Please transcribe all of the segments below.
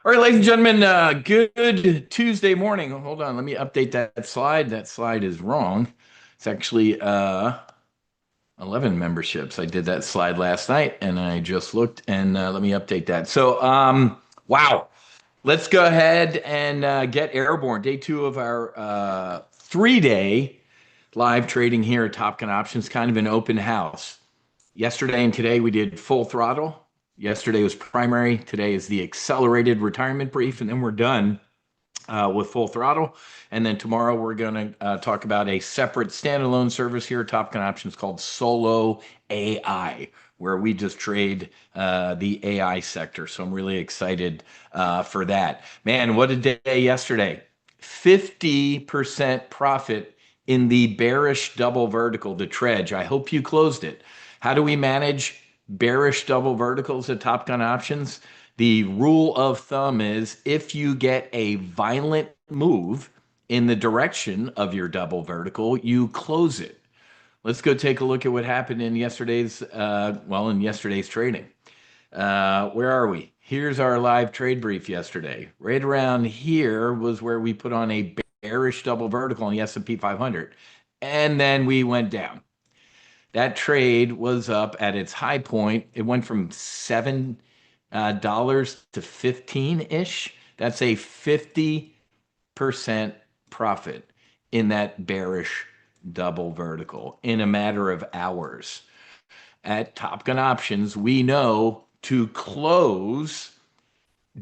All right, ladies and gentlemen, good Tuesday morning. Hold on, let me update that slide. That slide is wrong. It's actually 11 memberships. I did that slide last night and I just looked and let me update that. Wow. Let's go ahead and get airborne. Day two of our 3-day live trading here at Top Gun Options, kind of an open house. Yesterday and today we did full throttle. Yesterday was primary. Today is the accelerated retirement brief, and then we're done with full throttle. And then tomorrow we're going to talk about a separate standalone service here at Top Gun Options called Solo AI, where we just trade the AI sector. So I'm really excited for that. Man, what a day yesterday. 50% profit in the bearish double vertical to Tredge. I hope you closed it. How do we manage bearish double verticals at Top Gun Options? The rule of thumb is if you get a violent move in the direction of your double vertical, you close it. Let's go take a look at what happened in yesterday's trading. Where are we? Here's our live trade brief yesterday. Right around here was where we put on a bearish double vertical on the S&P 500, and then we went down. That trade was up at its high point. It went from $7 to 15-ish. That's a 50% profit in that bearish double vertical in a matter of hours. At Top Gun Options, we know to close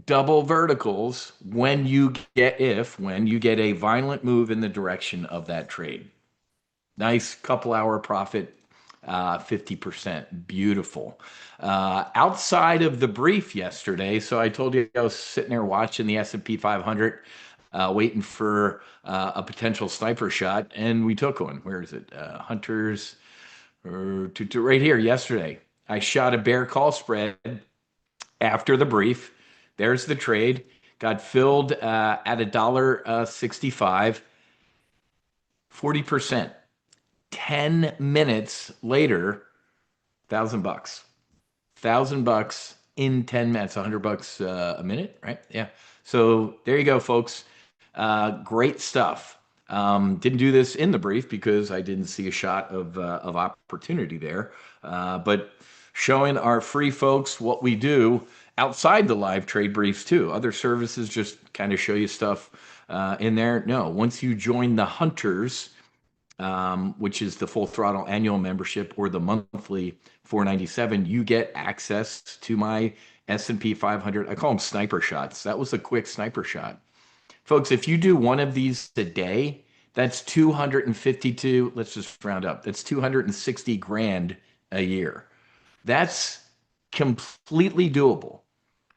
double verticals when you get a violent move in the direction of that trade. Nice couple hour profit, 50%. Beautiful. Outside of the brief yesterday, so I told you I was sitting there watching the S&P 500, waiting for a potential sniper shot, and we took one. Where is it? Hunters, to right here yesterday. I shot a bear call spread after the brief. There's the trade. Got filled at $1.65, 40%. 10 minutes later, $1,000. $1,000 in 10 minutes, $100 a minute, right? Yeah. So there you go, folks. Great stuff. Didn't do this in the brief because I didn't see a shot of opportunity there. But showing our free folks what we do outside the live trade briefs too. Other services just kind of show you stuff in there. No, once you join the Hunters, which is the full throttle annual membership or the monthly $497, you get access to my S&P 500. I call them sniper shots. That was a quick sniper shot. Folks, if you do one of these a day, that's 252, let's just round up. That's 260 grand a year. That's completely doable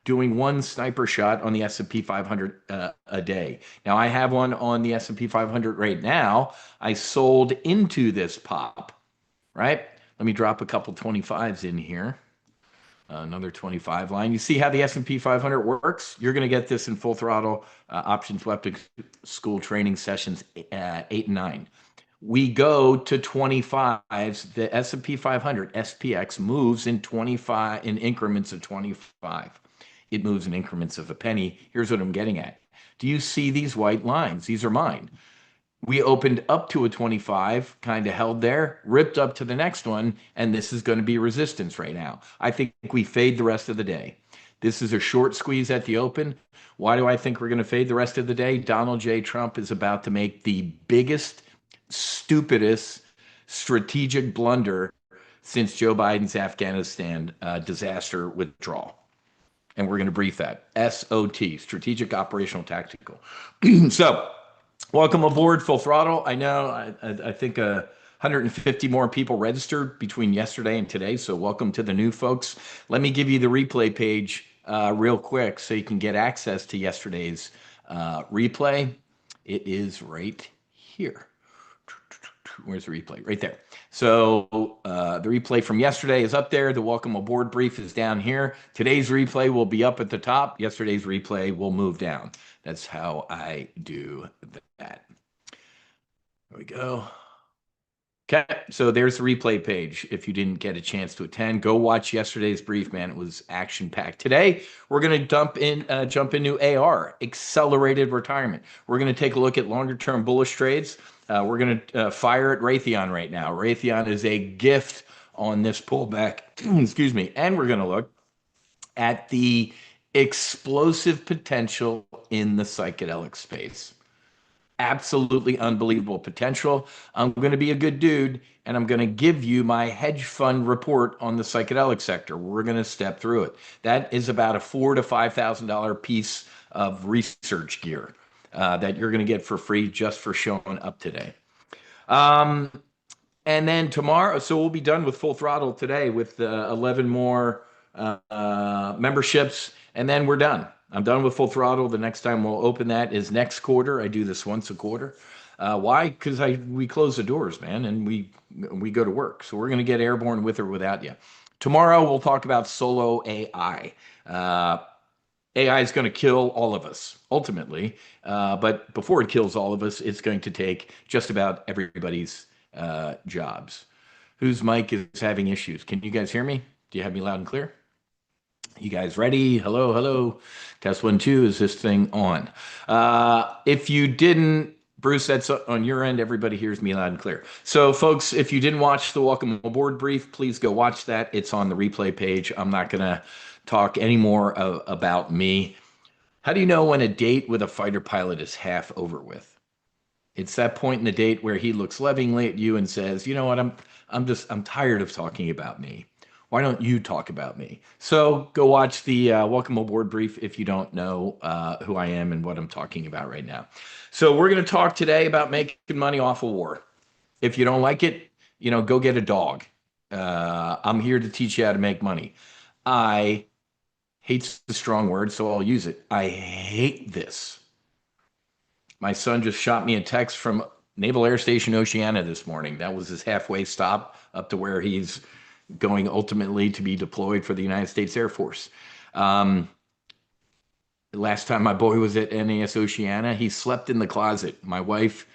doing one sniper shot on the S&P 500 a day. Now I have one on the S&P 500 right now. I sold into this pop, right? Let me drop a couple 25s in here. Another 25 line. You see how the S&P 500 works? You're going to get this in full throttle options weapon school training sessions 8 and 9. We go to 25s. The S&P 500 SPX moves in 25 in increments of 25. It moves in increments of a penny. Here's what I'm getting at. Do you see these white lines? These are mine. We opened up to a 25, kind of held there, ripped up to the next one, and this is going to be resistance right now. I think we fade the rest of the day. This is a short squeeze at the open. Why do I think we're going to fade the rest of the day? Donald J. Trump is about to make the biggest, stupidest strategic blunder since Joe Biden's Afghanistan disaster withdrawal. And we're going to brief that. SOT, Strategic Operational Tactical. So, welcome aboard, Full Throttle. I know, I think 150 more people registered between yesterday and today. So, welcome to the new folks. Let me give you the replay page real quick so you can get access to yesterday's replay. It is right here. Where's the replay? Right there. So the replay from yesterday is up there. The welcome aboard brief is down here. Today's replay will be up at the top. Yesterday's replay will move down. That's how I do that. There we go. Okay, so there's the replay page. If you didn't get a chance to attend, go watch yesterday's brief, man. It was action packed. Today, we're going to jump into AR, accelerated retirement. We're going to take a look at longer term bullish trades. We're going to fire at Raytheon right now. Raytheon is a gift on this pullback. Excuse me. And we're going to look at the explosive potential in the psychedelic space. Absolutely unbelievable potential. I'm going to be a good dude and I'm going to give you my hedge fund report on the psychedelic sector. We're going to step through it. That is about a $4,000 to $5,000 piece of research gear that you're going to get for free just for showing up today. Um, and then tomorrow, so we'll be done with full throttle today with 11 more memberships, and then we're done. I'm done with full throttle. The next time we'll open that is next quarter. I do this once a quarter. Why? Because we close the doors, man, and we go to work. So we're going to get airborne with or without you. Tomorrow we'll talk about solo AI. AI is going to kill all of us ultimately, but before it kills all of us, it's going to take just about everybody's jobs. Whose mic is having issues? Can you guys hear me? Do you have me loud and clear? You guys ready? Hello, hello. Test one, two. Is this thing on? If you didn't, Bruce, that's on your end. Everybody hears me loud and clear. So, folks, if you didn't watch the Welcome Aboard brief, please go watch that. It's on the replay page. I'm not going to talk anymore about me. How do you know when a date with a fighter pilot is half over with? It's that point in the date where he looks lovingly at you and says, "You know what? I'm tired of talking about me. Why don't you talk about me?" So go watch the Welcome Aboard brief if you don't know who I am and what I'm talking about right now. So we're going to talk today about making money off of war. If you don't like it, go get a dog. I'm here to teach you how to make money. I hate's the strong word, so I'll use it. I hate this. My son just shot me a text from Naval Air Station Oceana this morning. That was his halfway stop up to where he's going ultimately to be deployed for the United States Air Force. Um, last time my boy was at NAS Oceana, he slept in the closet. My wife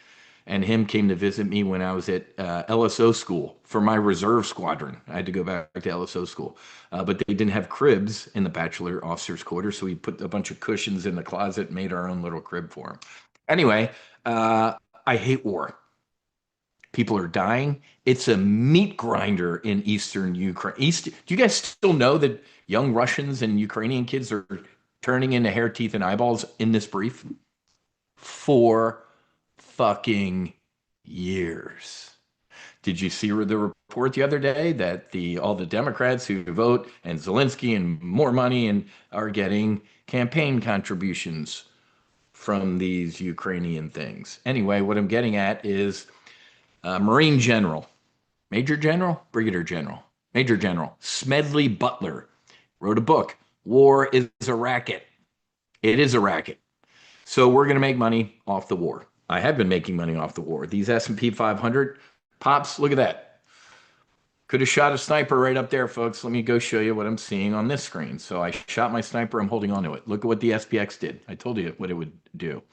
and him came to visit me when I was at LSO school for my reserve squadron. I had to go back to LSO school, but they didn't have cribs in the bachelor officers' quarters, so we put a bunch of cushions in the closet, and made our own little crib for him. Anyway, uh, I hate war. People are dying. It's a meat grinder in eastern Ukraine. Do you guys still know that young Russians and Ukrainian kids are turning into hair, teeth, and eyeballs in this brief? 4 fucking years. Did you see the report the other day that all the Democrats who vote and Zelensky and more money and are getting campaign contributions from these Ukrainian things? Anyway, what I'm getting at is Marine General, Major General, Brigadier General, Major General Smedley Butler wrote a book. War is a racket. It is a racket. So we're going to make money off the war. I have been making money off the war. These S&P 500 pops, look at that. Could have shot a sniper right up there, folks. Let me go show you what I'm seeing on this screen. So I shot my sniper. I'm holding on to it. Look at what the SPX did. I told you what it would do.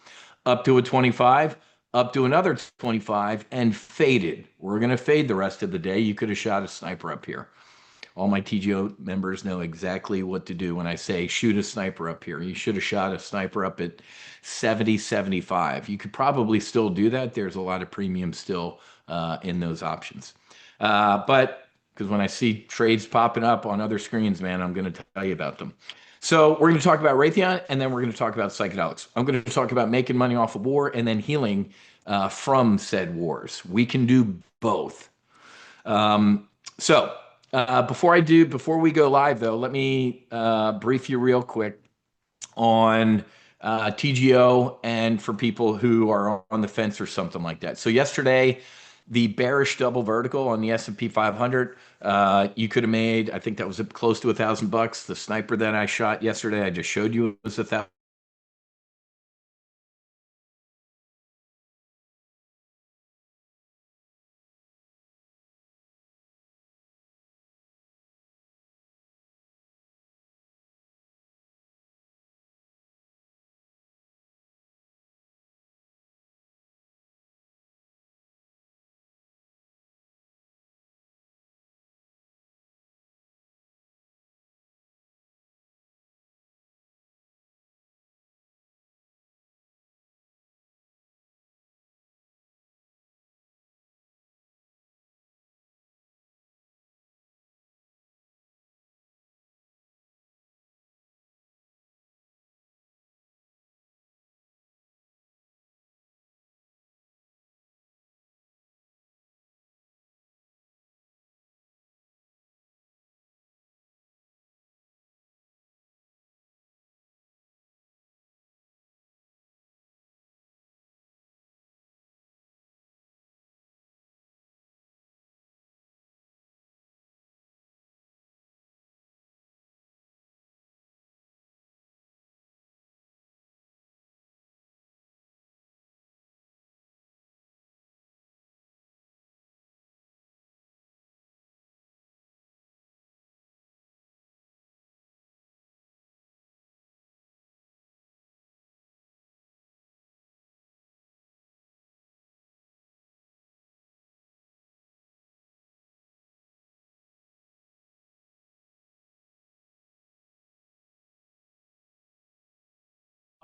Up to a 25, up to another 25, and faded. We're going to fade the rest of the day. You could have shot a sniper up here. All my TGO members know exactly what to do when I say shoot a sniper up here. You should have shot a sniper up at 70, 75. You could probably still do that. There's a lot of premium still in those options. But because when I see trades popping up on other screens, man, I'm going to tell you about them. So we're going to talk about Raytheon, and then we're going to talk about psychedelics. I'm going to talk about making money off of war and then healing from said wars. We can do both. Before we go live, though, let me brief you real quick on TGO and for people who are on the fence or something like that. So yesterday, the bearish double vertical on the S&P 500, you could have made, I think that was close to $1,000. The sniper that I shot yesterday, I just showed you, was 1,000.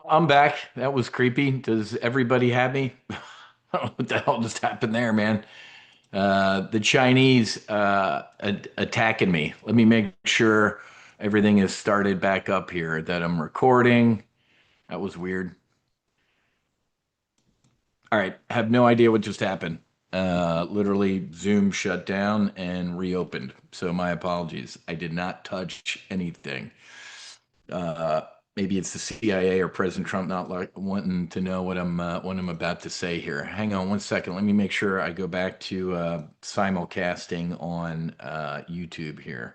I'm back. That was creepy. Does everybody have me? What the hell just happened there, man? The Chinese attacking me. Let me make sure everything is started back up here, that I'm recording. That was weird. All right, have no idea what just happened. Literally, Zoom shut down and reopened. So my apologies. I did not touch anything. Uh, Maybe it's the CIA or President Trump not like wanting to know what I'm about to say here. Hang on one second. Let me make sure I go back to simulcasting on YouTube here,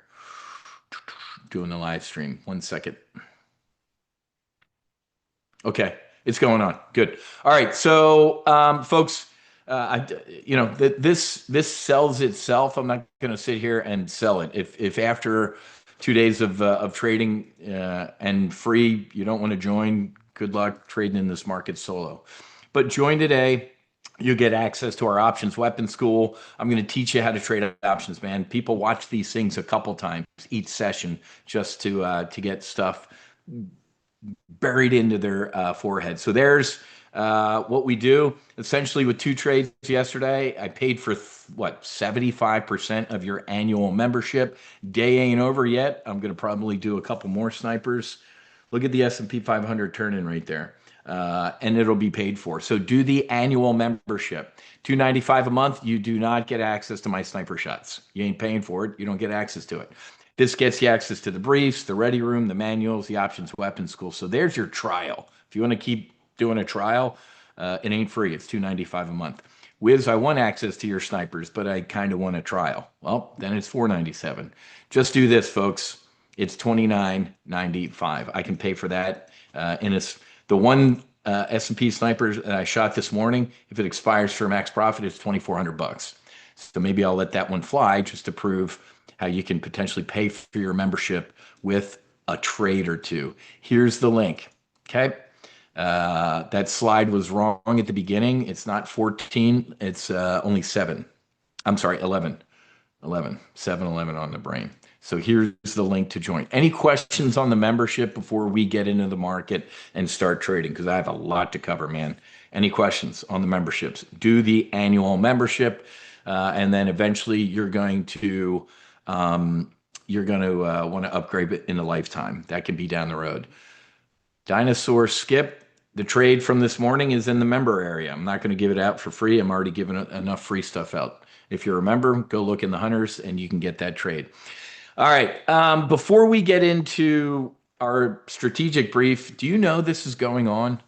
doing the live stream. One second. Okay, it's going on. Good. All right, so folks, this sells itself. I'm not going to sit here and sell it. If after 2 days of trading and free, you don't want to join, good luck trading in this market solo. But join today. You get access to our options weapon school. I'm going to teach you how to trade options, man. People watch these things a couple times each session just to get stuff buried into their forehead. So there's what we do. Essentially, with two trades yesterday, I paid for what, 75% of your annual membership. Day ain't over yet. I'm going to probably do a couple more snipers. Look at the S&P 500 turn in right there. And it'll be paid for. So do the annual membership. $295 a month. You do not get access to my sniper shots. You ain't paying for it. You don't get access to it. This gets you access to the briefs, the ready room, the manuals, the options weapons school. So there's your trial. If you want to keep doing a trial, it ain't free. It's $295 a month. Wiz, I want access to your snipers, but I kind of want a trial. Well, then it's $497. Just do this, folks. It's $29.95. I can pay for that. And it's the one S&P sniper that I shot this morning. If it expires for max profit, it's $2,400. So maybe I'll let that one fly just to prove how you can potentially pay for your membership with a trade or two. Here's the link. Okay. That slide was wrong at the beginning. It's not 14. It's only 7. I'm sorry, 11. 11. 7-11 on the brain. So here's the link to join. Any questions on the membership before we get into the market and start trading? Because I have a lot to cover, man. Any questions on the memberships? Do the annual membership, and then eventually you're going to want to upgrade it in a lifetime. That can be down the road. Dinosaur Skip, the trade from this morning is in the member area. I'm not going to give it out for free. I'm already giving enough free stuff out. If you're a member, go look in the hunters and you can get that trade. All right. Before we get into our strategic brief, do you know this is going on?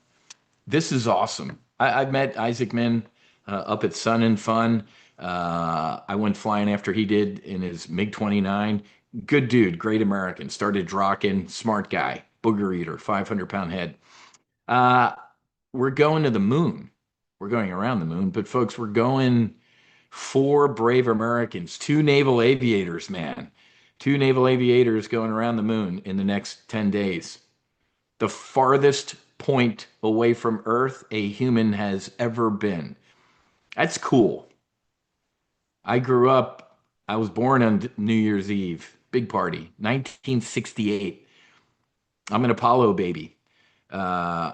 This is awesome. I've met Isaac Min up at Sun and Fun. I went flying after he did in his MiG 29. Good dude, great American. Started Draken, smart guy, booger eater, 500-pound head. Uh, we're going to the moon. We're going around the moon, but folks, we're going 4 brave Americans, 2 naval aviators, man. 2 naval aviators going around the moon in the next 10 days. The farthest point away from Earth a human has ever been. That's cool. I was born on New Year's Eve, big party, 1968. I'm an Apollo baby. Uh,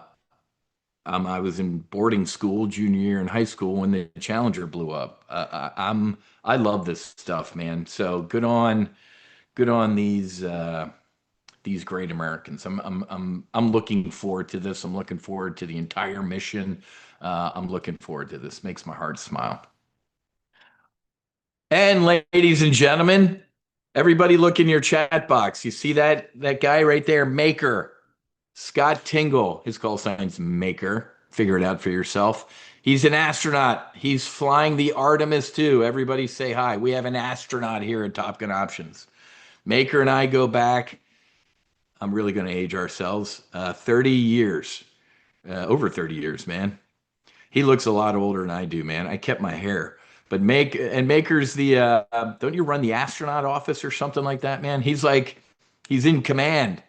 I was in boarding school, junior year in high school when the Challenger blew up. I love this stuff, man. So good on these great Americans. I'm looking forward to this. I'm looking forward to the entire mission. I'm looking forward to this. Makes my heart smile. And ladies and gentlemen, everybody look in your chat box. You see that guy right there, Maker, Scott Tingle. His call sign's Maker. Figure it out for yourself. He's an astronaut. He's flying the Artemis too. Everybody say hi. We have an astronaut here at Top Gun Options. Maker and I go back. I'm really going to age ourselves. 30 years, over 30 years, man. He looks a lot older than I do, man. I kept my hair. But Maker's the don't you run the astronaut office or something like that, man? He's in command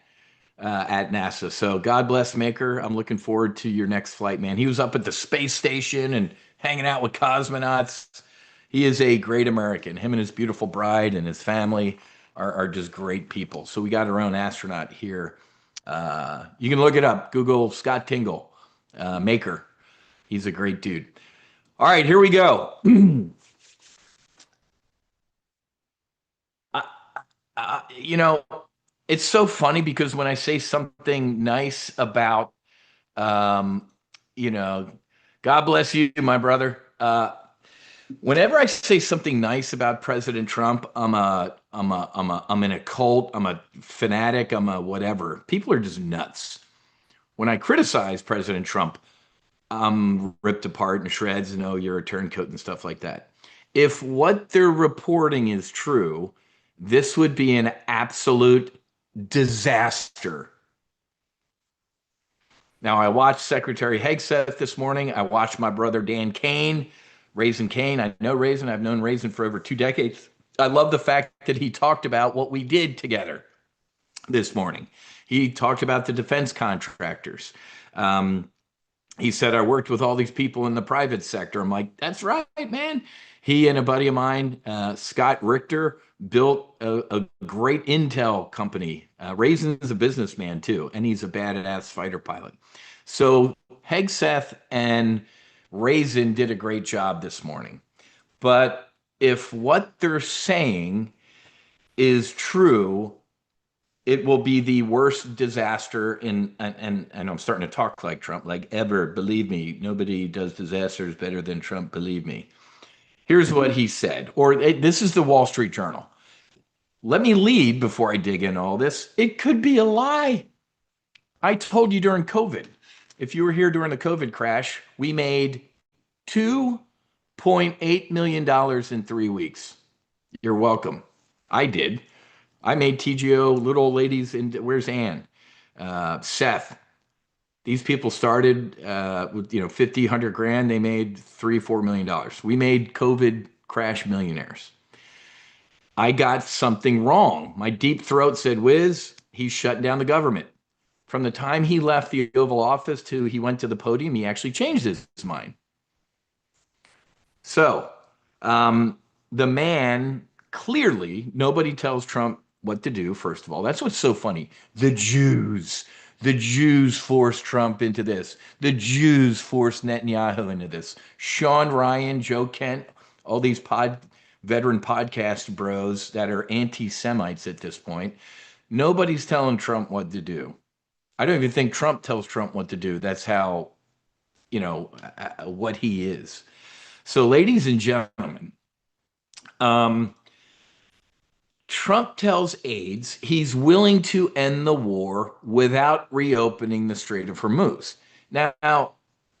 at NASA. So God bless Maker. I'm looking forward to your next flight, man. He was up at the space station and hanging out with cosmonauts. He is a great American. Him and his beautiful bride and his family are just great people. So we got our own astronaut here You can look it up. Google Scott Tingle, maker. He's a great dude. All right, here we go. Uh, you know, it's so funny because when I say something nice about, um, you know, God bless you, my brother. Whenever I say something nice about President Trump, I'm in a cult. I'm a fanatic. I'm a whatever. People are just nuts. When I criticize President Trump, I'm ripped apart in shreds and oh, you're a turncoat and stuff like that. If what they're reporting is true, this would be an absolute disaster. Now, I watched Secretary Hegseth this morning. I watched my brother Dan Kane, Raisin Kane. I know Raisin. I've known Raisin for over 2 decades. I love the fact that he talked about what we did together this morning. He talked about the defense contractors. Um, he said, I worked with all these people in the private sector. I'm like, that's right, man. He and a buddy of mine, Scott Richter, built a great intel company. Raisin's a businessman too, and he's a badass fighter pilot. So Hegseth and Raisin did a great job this morning. But if what they're saying is true, it will be the worst disaster and I'm starting to talk like Trump, like ever. Believe me, nobody does disasters better than Trump. Believe me. Here's what he said, this is the Wall Street Journal. Let me lead before I dig in all this. It could be a lie. I told you during COVID. If you were here during the COVID crash, we made $2.8 million in 3 weeks. You're welcome. I did. I made TGO, little old ladies, and where's Ann? Seth. These people started with 50, 100 grand. They made $3, $4 million. We made COVID crash millionaires. I got something wrong. My deep throat said, Wiz, he's shutting down the government. From the time he left the Oval Office to he went to the podium, he actually changed his mind. So, the man clearly, nobody tells Trump what to do, first of all. That's what's so funny. The Jews forced Trump into this. The Jews forced Netanyahu into this. Sean Ryan, Joe Kent, all these veteran podcast bros that are anti-Semites at this point. Nobody's telling Trump what to do. I don't even think Trump tells Trump what to do. That's how, what he is. So, ladies and gentlemen, um, Trump tells aides he's willing to end the war without reopening the Strait of Hormuz. Now,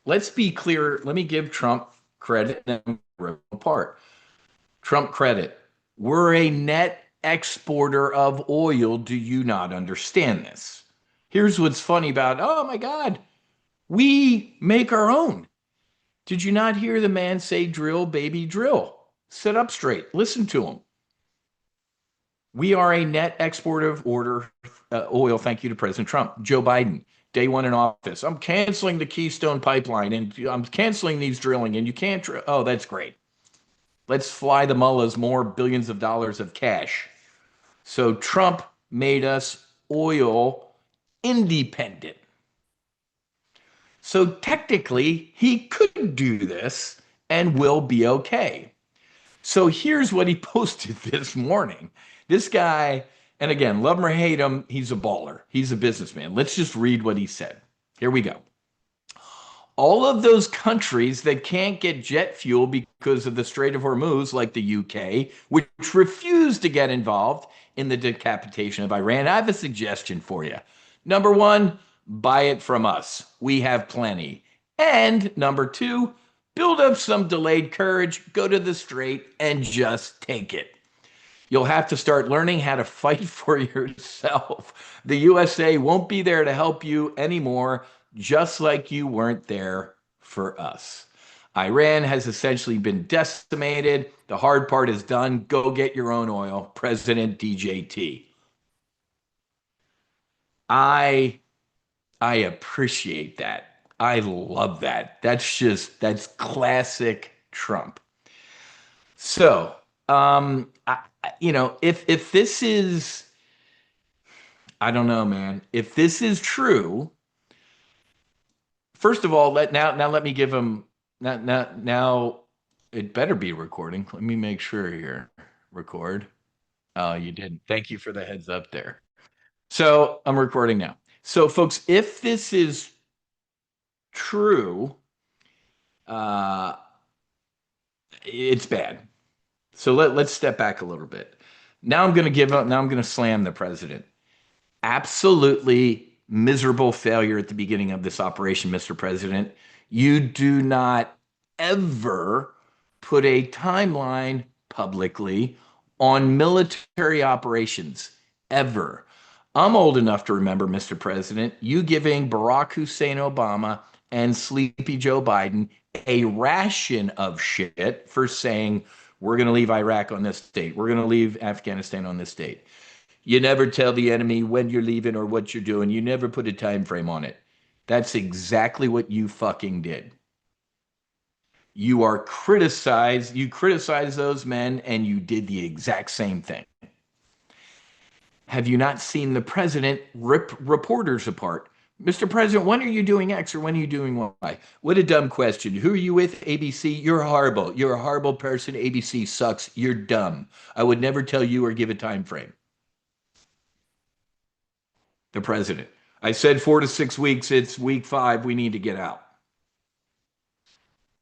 let's be clear. Let me give Trump credit and rip apart. Trump credit. We're a net exporter of oil. Do you not understand this? Here's what's funny about, oh my God, we make our own. Did you not hear the man say, drill, baby, drill? Sit up straight. Listen to him. We are a net exporter of oil, thank you to President Trump. Joe Biden, day one in office. I'm canceling the Keystone Pipeline and I'm canceling these drilling and you can't drill. Oh, that's great. Let's fly the mullahs more billions of dollars of cash. So Trump made us oil independent. So technically, he could do this and will be okay. So here's what he posted this morning. This guy, and again, love him or hate him, he's a baller. He's a businessman. Let's just read what he said. Here we go. All of those countries that can't get jet fuel because of the Strait of Hormuz, like the UK, which refused to get involved in the decapitation of Iran, I have a suggestion for you. Number one, buy it from us. We have plenty. And number two, build up some delayed courage, go to the Strait, and just take it. You'll have to start learning how to fight for yourself. The USA won't be there to help you anymore, just like you weren't there for us. Iran has essentially been decimated. The hard part is done. Go get your own oil. President DJT. I I appreciate that. I love that. That's classic Trump. So, if this is, I don't know, man. If this is true, first of all, let me give him now. It better be recording. Let me make sure here. Record. Oh, you didn't. Thank you for the heads up there. So I'm recording now. So, folks, if this is true, uh, it's bad. So let's step back a little bit. Now I'm going to give up. Now I'm going to slam the president. Absolutely miserable failure at the beginning of this operation, Mr. President. You do not ever put a timeline publicly on military operations, ever. I'm old enough to remember, Mr. President, you giving Barack Hussein Obama and Sleepy Joe Biden a ration of shit for saying, we're going to leave Iraq on this date. We're going to leave Afghanistan on this date. You never tell the enemy when you're leaving or what you're doing. You never put a time frame on it. That's exactly what you fucking did. You criticized those men and you did the exact same thing. Have you not seen the president rip reporters apart? Mr. President, when are you doing X or when are you doing Y? What a dumb question. Who are you with, ABC? You're horrible. You're a horrible person. ABC sucks. You're dumb. I would never tell you or give a time frame. The president. I said 4 to 6 weeks. It's week 5. We need to get out.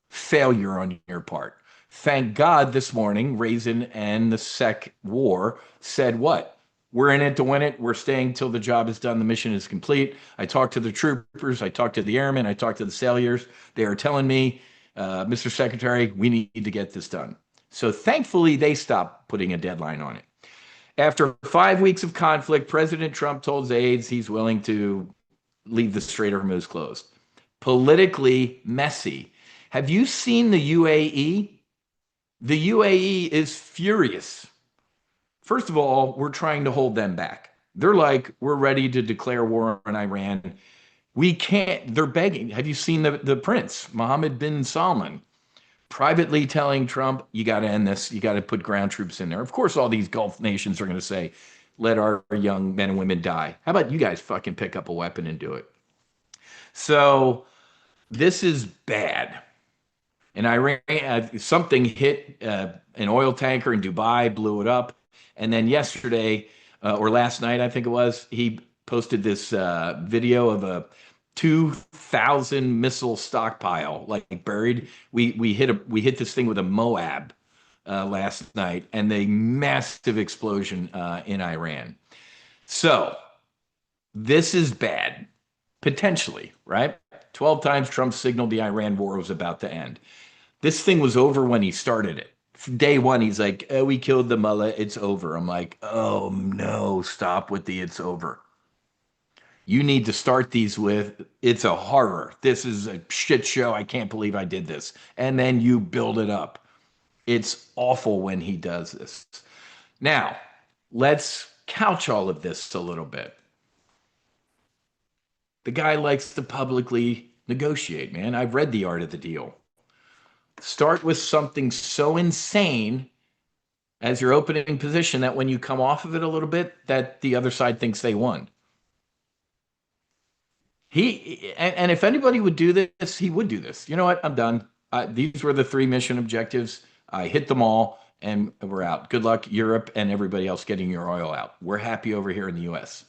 Failure on your part. Thank God this morning, Raisin and the Sec War said what? We're in it to win it. We're staying till the job is done. The mission is complete. I talked to the troopers. I talked to the airmen. I talked to the sailors. They are telling me, Mr. Secretary, we need to get this done. So thankfully, they stopped putting a deadline on it. After 5 weeks of conflict, President Trump told his aides he's willing to leave the Strait of Hormuz closed. Politically messy. Have you seen the UAE? The UAE is furious. First of all, we're trying to hold them back. They're like, we're ready to declare war on Iran. We can't, they're begging. Have you seen the prince, Mohammed bin Salman, privately telling Trump, you got to end this. You got to put ground troops in there. Of course, all these Gulf nations are going to say, let our young men and women die. How about you guys fucking pick up a weapon and do it? So this is bad. And Iran, something hit an oil tanker in Dubai, blew it up. And then yesterday, or last night, I think it was, he posted this video of a 2,000 missile stockpile, like buried. We hit this thing with a Moab last night, and a massive explosion in Iran. So this is bad, potentially, right? 12 times Trump signaled the Iran war was about to end. This thing was over when he started it. Day one, he's like, oh, we killed the mullah. It's over. I'm like, oh, no, stop with the it's over. You need to start these with, it's a horror. This is a shit show. I can't believe I did this. And then you build it up. It's awful when he does this. Now, let's couch all of this a little bit. The guy likes to publicly negotiate, man. I've read The Art of the Deal. Start with something so insane as your opening position that when you come off of it a little bit, that the other side thinks they won. And if anybody would do this, he would do this. You know what? I'm done. These were the 3 mission objectives. I hit them all, and we're out. Good luck, Europe and everybody else getting your oil out. We're happy over here in the U.S.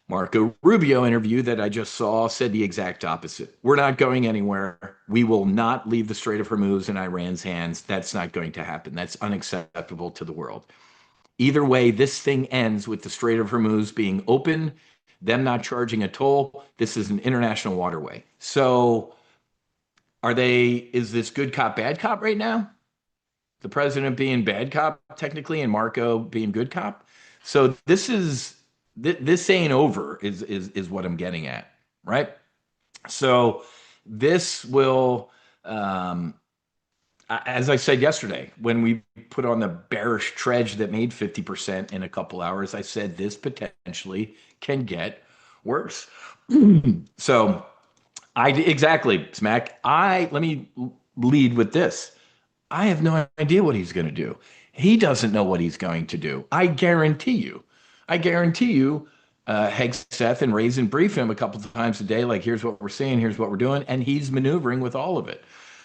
Marco Rubio interview that I just saw said the exact opposite. We're not going anywhere. We will not leave the Strait of Hormuz in Iran's hands. That's not going to happen. That's unacceptable to the world. Either way, this thing ends with the Strait of Hormuz being open, them not charging a toll. This is an international waterway. So is this good cop, bad cop right now? The president being bad cop, technically, and Marco being good cop? So this ain't over is what I'm getting at, right? So this will, as I said yesterday, when we put on the bearish trudge that made 50% in a couple hours, I said this potentially can get worse. So exactly, Smack. Let me lead with this. I have no idea what he's going to do. He doesn't know what he's going to do. I guarantee you. I guarantee you, Hegseth and Raisin brief him a couple of times a day, like, here's what we're seeing, here's what we're doing, and he's maneuvering with all of it,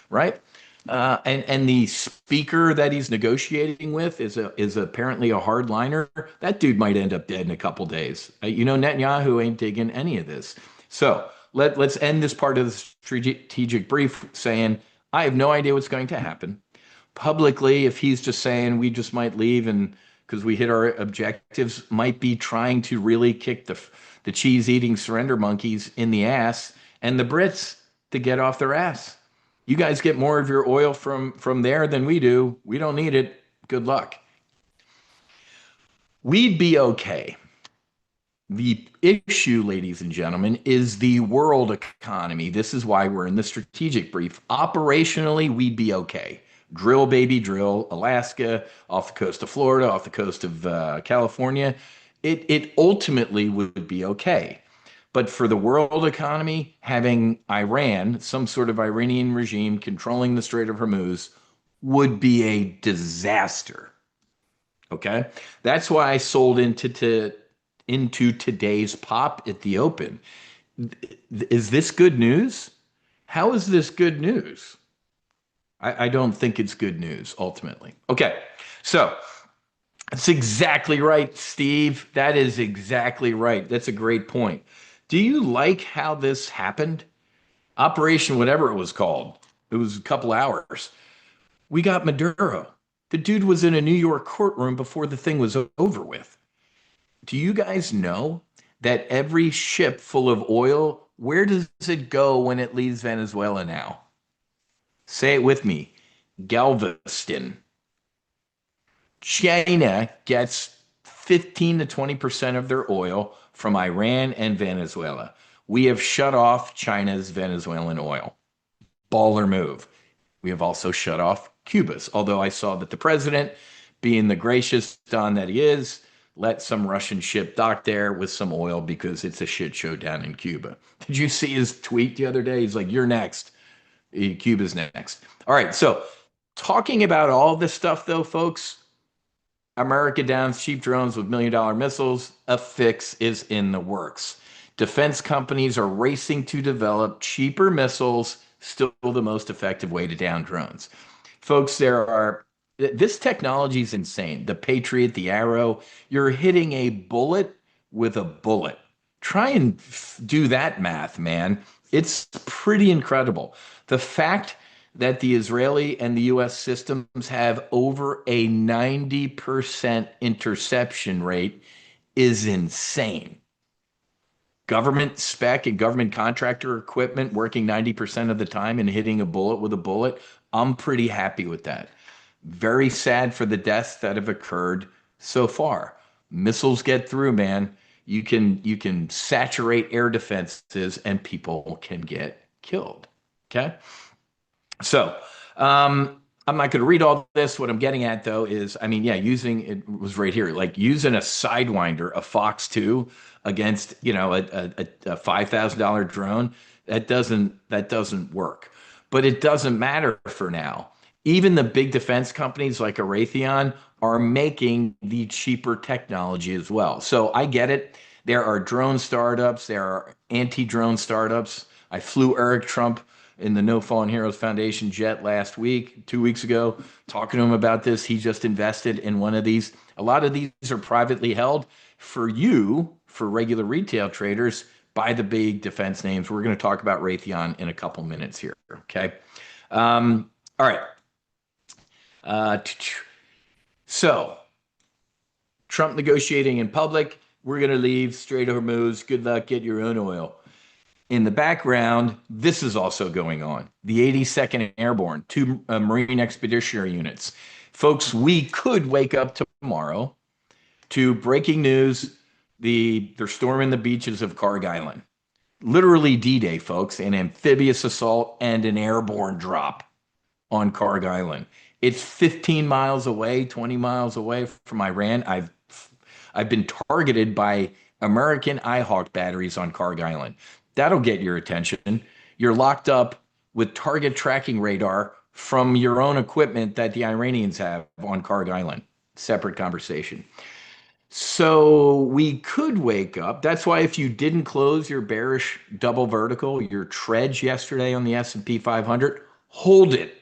right? And the speaker that he's negotiating with is apparently a hardliner. That dude might end up dead in a couple days. Netanyahu ain't digging any of this. So let's end this part of the strategic brief saying, I have no idea what's going to happen. Publicly, if he's just saying we just might leave and because we hit our objectives, might be trying to really kick the cheese eating surrender monkeys in the ass and the Brits to get off their ass. You guys get more of your oil from there than we do. We don't need it. Good luck. We'd be okay. The issue, ladies and gentlemen, is the world economy. This is why we're in the strategic brief. Operationally, we'd be okay. Drill, baby, drill. Alaska, off the coast of Florida, off the coast of California. It ultimately would be okay. But for the world economy, having Iran, some sort of Iranian regime controlling the Strait of Hormuz, would be a disaster. Okay. That's why I sold into today's pop at the open. Is this good news? How is this good news? I don't think it's good news ultimately. Okay. So that's exactly right, Steve. That is exactly right. That's a great point. Do you like how this happened? Operation, whatever it was called, it was a couple hours. We got Maduro. The dude was in a New York courtroom before the thing was over with. Do you guys know that every ship full of oil, where does it go when it leaves Venezuela now? Say it with me. Galveston. China gets 15 to 20% of their oil from Iran and Venezuela. We have shut off China's Venezuelan oil. Baller move. We have also shut off Cuba's, although I saw that the president, being the gracious Don that he is, let some Russian ship dock there with some oil because it's a shit show down in Cuba. Did you see his tweet the other day? He's like, you're next. Cuba's next. All right. So, talking about all this stuff, though, folks, America downs cheap drones with $1 million missiles. A fix is in the works. Defense companies are racing to develop cheaper missiles, still the most effective way to down drones. Folks, this technology is insane. The Patriot, the Arrow, you're hitting a bullet with a bullet. Try and do that math, man. It's pretty incredible. The fact that the Israeli and the US systems have over a 90% interception rate is insane. Government spec and government contractor equipment working 90% of the time and hitting a bullet with a bullet. I'm pretty happy with that. Very sad for the deaths that have occurred so far. Missiles get through, man. You can saturate air defenses and people can get killed. Okay? So, I'm not going to read all this. What I'm getting at though is, I mean, yeah, using it was right here, like using a Sidewinder, a Fox 2 against, a $5,000 drone. That doesn't work. But it doesn't matter for now. Even the big defense companies like a Raytheon are making the cheaper technology as well. So I get it. There are drone startups. There are anti-drone startups. I flew Eric Trump in the No Fallen Heroes Foundation jet last week, 2 weeks ago, talking to him about this. He just invested in one of these. A lot of these are privately held. For regular retail traders, buy the big defense names. We're going to talk about Raytheon in a couple minutes here. Okay. All right. So, Trump negotiating in public. We're going to leave Strait of Hormuz. Good luck. Get your own oil. In the background, this is also going on. The 82nd Airborne, two Marine Expeditionary Units. Folks, we could wake up tomorrow to breaking news. They're storming the beaches of Karg Island. Literally D-Day, folks, an amphibious assault and an airborne drop on Karg Island. It's 15 miles away, 20 miles away from Iran. I've been targeted by American IHawk batteries on Karg Island. That'll get your attention. You're locked up with target tracking radar from your own equipment that the Iranians have on Karg Island. Separate conversation. So we could wake up. That's why if you didn't close your bearish double vertical, your treds yesterday on the S&P 500, hold it.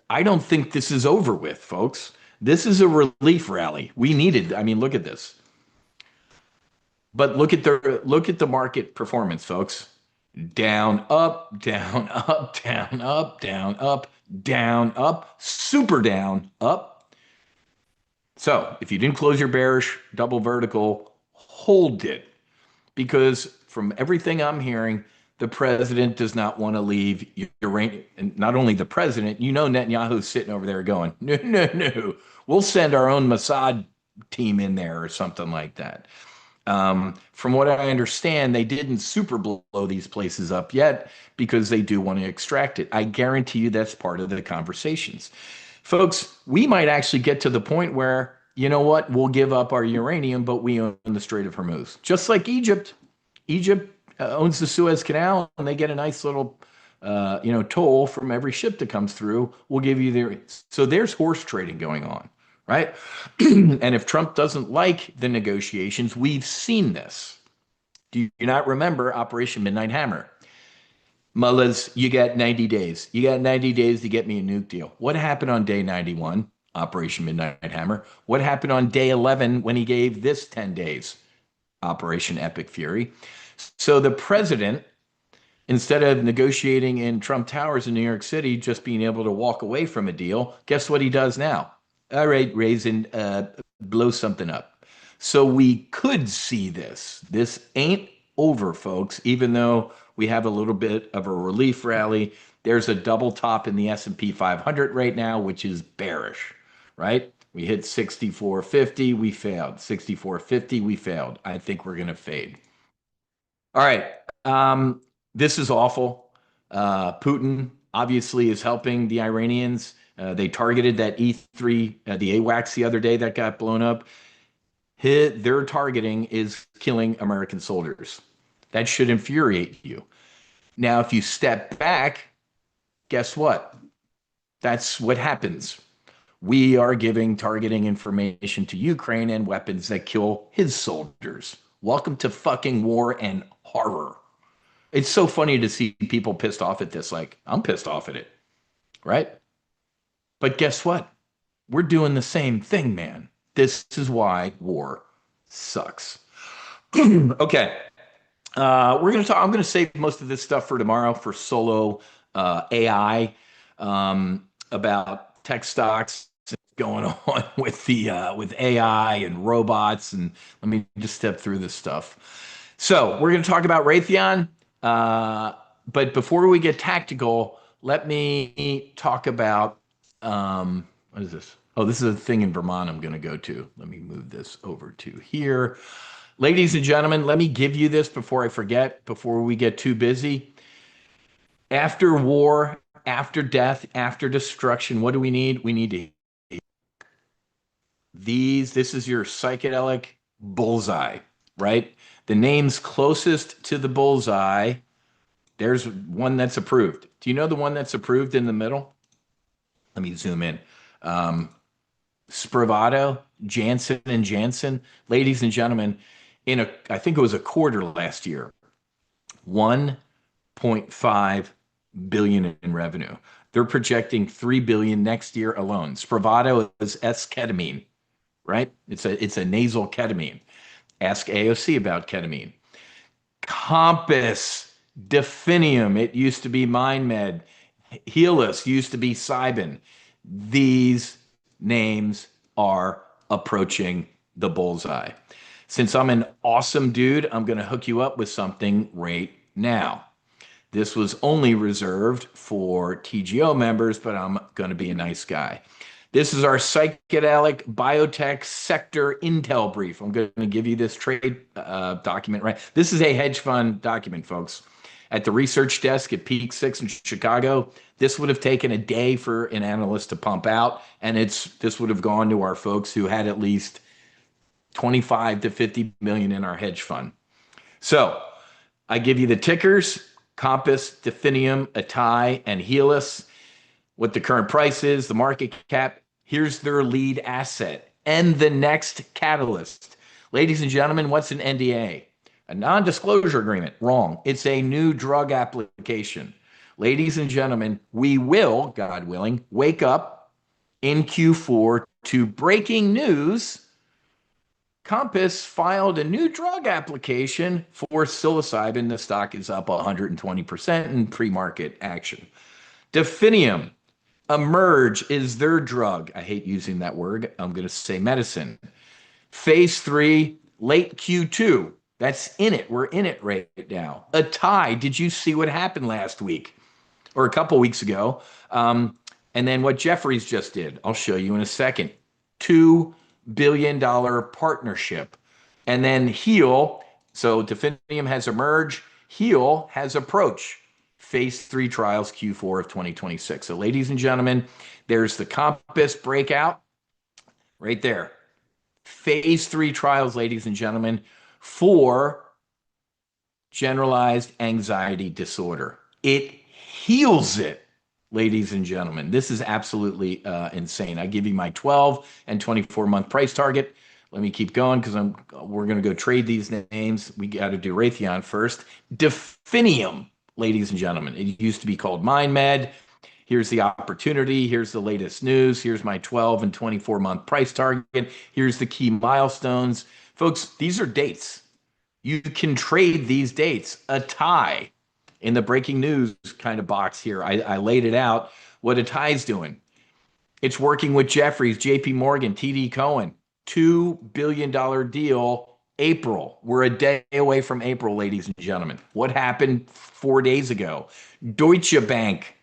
I don't think this is over with, folks. This is a relief rally. We needed, I mean, look at this. But look at the market performance, folks. Down, up, down, up, down, up, down, up, down, up, super down, up. So if you didn't close your bearish double vertical, hold it. Because from everything I'm hearing, the president does not want to leave Ukraine. And not only the president, you know, Netanyahu's sitting over there going, no, no, no, we'll send our own Mossad team in there or something like that. From what I understand, they didn't super blow these places up yet because they do want to extract it. I guarantee you that's part of the conversations. Folks, we might actually get to the point where, you know what, we'll give up our uranium, but we own the Strait of Hormuz. Just like Egypt. Egypt owns the Suez Canal and they get a nice little toll from every ship that comes through. We'll give you their. So there's horse trading going on, right? And if Trump doesn't like the negotiations, we've seen this. Do you not remember Operation Midnight Hammer? Mullahs, you got 90 days. You got 90 days to get me a nuke deal. What happened on day 91, Operation Midnight Hammer? What happened on day 11 when he gave this 10 days, Operation Epic Fury? So the president, instead of negotiating in Trump Towers in New York City, just being able to walk away from a deal, guess what he does now? All right, Raisin, blow something up. So we could see this. This ain't over, folks, even though we have a little bit of a relief rally. There's a double top in the S&P 500 right now, which is bearish, right? We hit 64.50, we failed. 64.50, we failed. I think we're going to fade. All right. This is awful. Putin obviously is helping the Iranians. They targeted that E3, the AWACS the other day that got blown up. Their targeting is killing American soldiers. That should infuriate you. Now, if you step back, guess what? That's what happens. We are giving targeting information to Ukraine and weapons that kill his soldiers. Welcome to fucking war and horror. It's so funny to see people pissed off at this. Like, I'm pissed off at it, right? But guess what? We're doing the same thing, man. This is why war sucks. Okay. We're going to talk. I'm going to save most of this stuff for tomorrow for solo AI about tech stocks going on with AI and robots. And let me just step through this stuff. So we're going to talk about Raytheon. But before we get tactical, let me talk about what is this? Oh, this is a thing in Vermont I'm going to go to. Let me move this over to here. Ladies and gentlemen, let me give you this before I forget, before we get too busy. After war, after death, after destruction, what do we need? We need to this is your psychedelic bullseye, right? The name's closest to the bullseye. There's one that's approved. Do you know the one that's approved in the middle? Let me zoom in. Spravato, Janssen and Janssen. Ladies and gentlemen, I think it was a quarter last year, 1.5 billion in revenue. They're projecting 3 billion next year alone. Spravato is S-ketamine, right? It's a nasal ketamine. Ask AOC about ketamine. Compass, Definium, it used to be MindMed. Helus used to be Cybin. These names are approaching the bullseye. Since I'm an awesome dude, I'm going to hook you up with something right now. This was only reserved for TGO members, but I'm going to be a nice guy. This is our psychedelic biotech sector intel brief. I'm going to give you this trade document, right? This is a hedge fund document, folks. At the research desk at Peak 6 in Chicago, this would have taken a day for an analyst to pump out, and this would have gone to our folks who had at least 25 to 50 million in our hedge fund. So I give you the tickers: Compass, Definium, Atai, and Helus. What the current price is, the market cap. Here's their lead asset, and the next catalyst. Ladies and gentlemen, what's an NDA? A non-disclosure agreement. Wrong. It's a new drug application. Ladies and gentlemen, we will, God willing, wake up in Q4 to breaking news. Compass filed a new drug application for psilocybin. The stock is up 120% in pre-market action. Definium, Emerge is their drug. I hate using that word. I'm going to say medicine. Phase 3, late Q2. That's in it. We're in it right now. Atai, did you see what happened last week or a couple weeks ago? And then what Jeffries just did, I'll show you in a second. $2 billion partnership. And then Heal, so Definium has Emerge, Heal has Approach. Phase 3 trials Q4 of 2026. So ladies and gentlemen, there's the Compass breakout right there. Phase 3 trials, ladies and gentlemen, for generalized anxiety disorder. It heals it, ladies and gentlemen. This is absolutely insane. I give you my 12 and 24-month price target. Let me keep going because we're going to go trade these names. We got to do Raytheon first. Definium, ladies and gentlemen. It used to be called MindMed. Here's the opportunity. Here's the latest news. Here's my 12 and 24-month price target. Here's the key milestones. Folks, these are dates. You can trade these dates. A tie in the breaking news kind of box here. I laid it out what a tie's doing. It's working with Jeffries, JP Morgan, TD Cohen. $2 billion deal, April. We're a day away from April, ladies and gentlemen. What happened 4 days ago? Deutsche Bank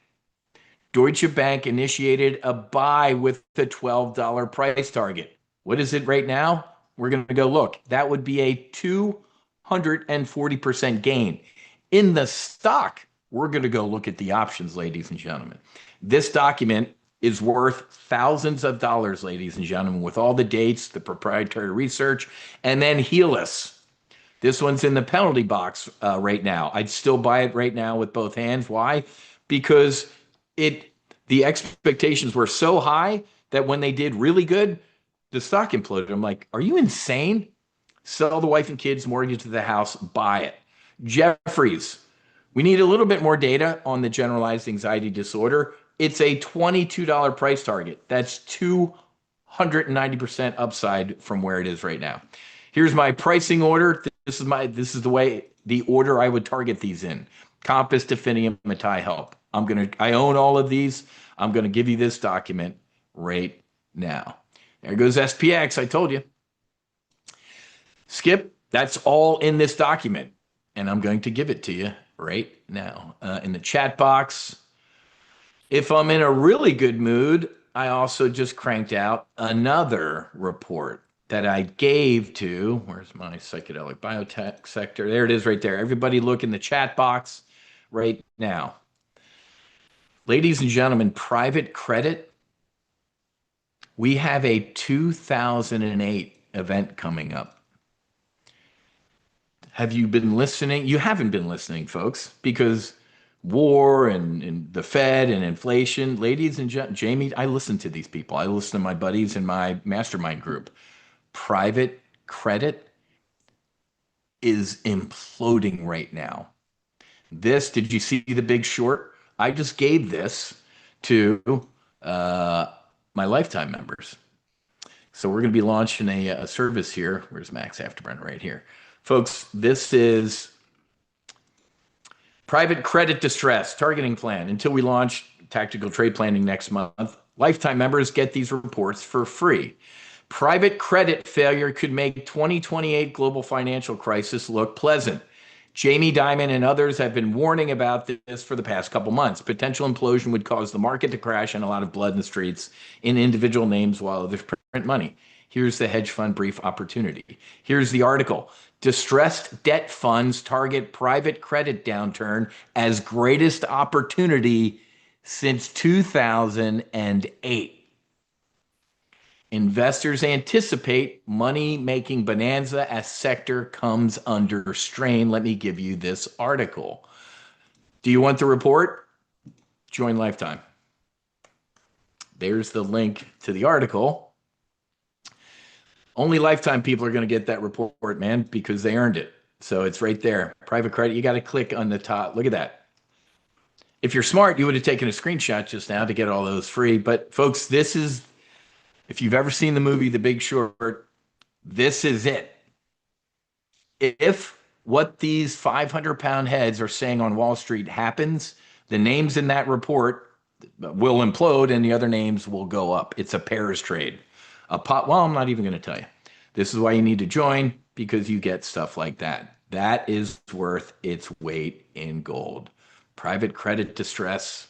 initiated a buy with the $12 price target. What is it right now? We're going to go look. That would be a 240% gain. In the stock, we're going to go look at the options, ladies and gentlemen. This document is worth thousands of dollars, ladies and gentlemen, with all the dates, the proprietary research, and then Helix. This one's in the penalty box right now. I'd still buy it right now with both hands. Why? Because the expectations were so high that when they did really good, the stock imploded. I'm like, are you insane? Sell the wife and kids, mortgage to the house, buy it. Jeffries, we need a little bit more data on the generalized anxiety disorder. It's a $22 price target. That's 290% upside from where it is right now. Here's my pricing order. This is the order I would target these in. Compass, Definium, Matai Help. I own all of these. I'm going to give you this document right now. There goes SPX. I told you. Skip, that's all in this document. And I'm going to give it to you right now in the chat box. If I'm in a really good mood, I also just cranked out another report that I gave to, where's my psychedelic biotech sector? There it is right there. Everybody look in the chat box right now. Ladies and gentlemen, private credit, we have a 2008 event coming up. Have you been listening? You haven't been listening, folks, because war and the Fed and inflation. Ladies and gentlemen, Jamie, I listen to these people. I listen to my buddies in my mastermind group. Private credit is imploding right now. Did you see The Big Short? I just gave this to my lifetime members. So we're going to be launching a service here. Where's Max Afterburner? Right here. Folks, this is private credit distress targeting plan. Until we launch tactical trade planning next month, lifetime members get these reports for free. Private credit failure could make 2028 global financial crisis look pleasant. Jamie Dimon and others have been warning about this for the past couple months. Potential implosion would cause the market to crash and a lot of blood in the streets in individual names while others print money. Here's the hedge fund brief opportunity. Here's the article. Distressed debt funds target private credit downturn as greatest opportunity since 2008. Investors anticipate money-making bonanza as sector comes under strain. Let me give you this article. Do you want the report? Join Lifetime. There's the link to the article. Only lifetime people are going to get that report, man, because they earned it. So it's right there. Private credit, you got to click on the top. Look at that. If you're smart, you would have taken a screenshot just now to get all those free. But folks, this is, if you've ever seen the movie The Big Short, this is it. If what these 500-pound heads are saying on Wall Street happens, the names in that report will implode and the other names will go up. It's a pairs trade. Well, I'm not even going to tell you. This is why you need to join, because you get stuff like that. That is worth its weight in gold. Private credit distress,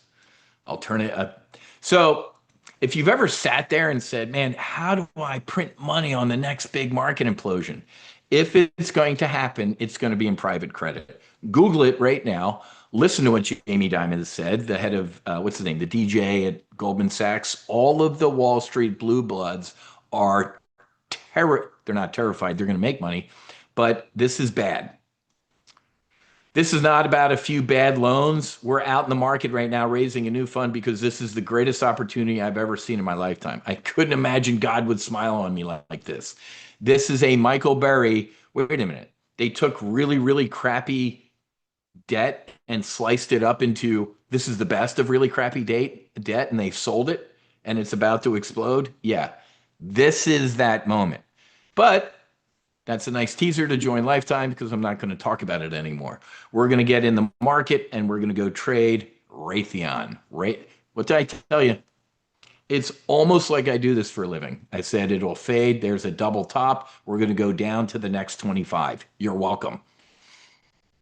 alternative. So if you've ever sat there and said, man, how do I print money on the next big market implosion? If it's going to happen, it's going to be in private credit. Google it right now. Listen to what Jamie Dimon has said, the head of, what's the name, the DJ at Goldman Sachs. All of the Wall Street blue bloods are they're not terrified, they're going to make money, but this is bad. This is not about a few bad loans. We're out in the market right now raising a new fund because this is the greatest opportunity I've ever seen in my lifetime. I couldn't imagine God would smile on me like this. This is a Michael Berry. Wait a minute. They took really, really crappy debt and sliced it up into this is the best of really crappy debt and they sold it and it's about to explode. Yeah, this is that moment. But that's a nice teaser to join Lifetime because I'm not going to talk about it anymore. We're going to get in the market and we're going to go trade Raytheon. Right? What did I tell you? It's almost like I do this for a living. I said it'll fade. There's a double top. We're going to go down to the next 25. You're welcome.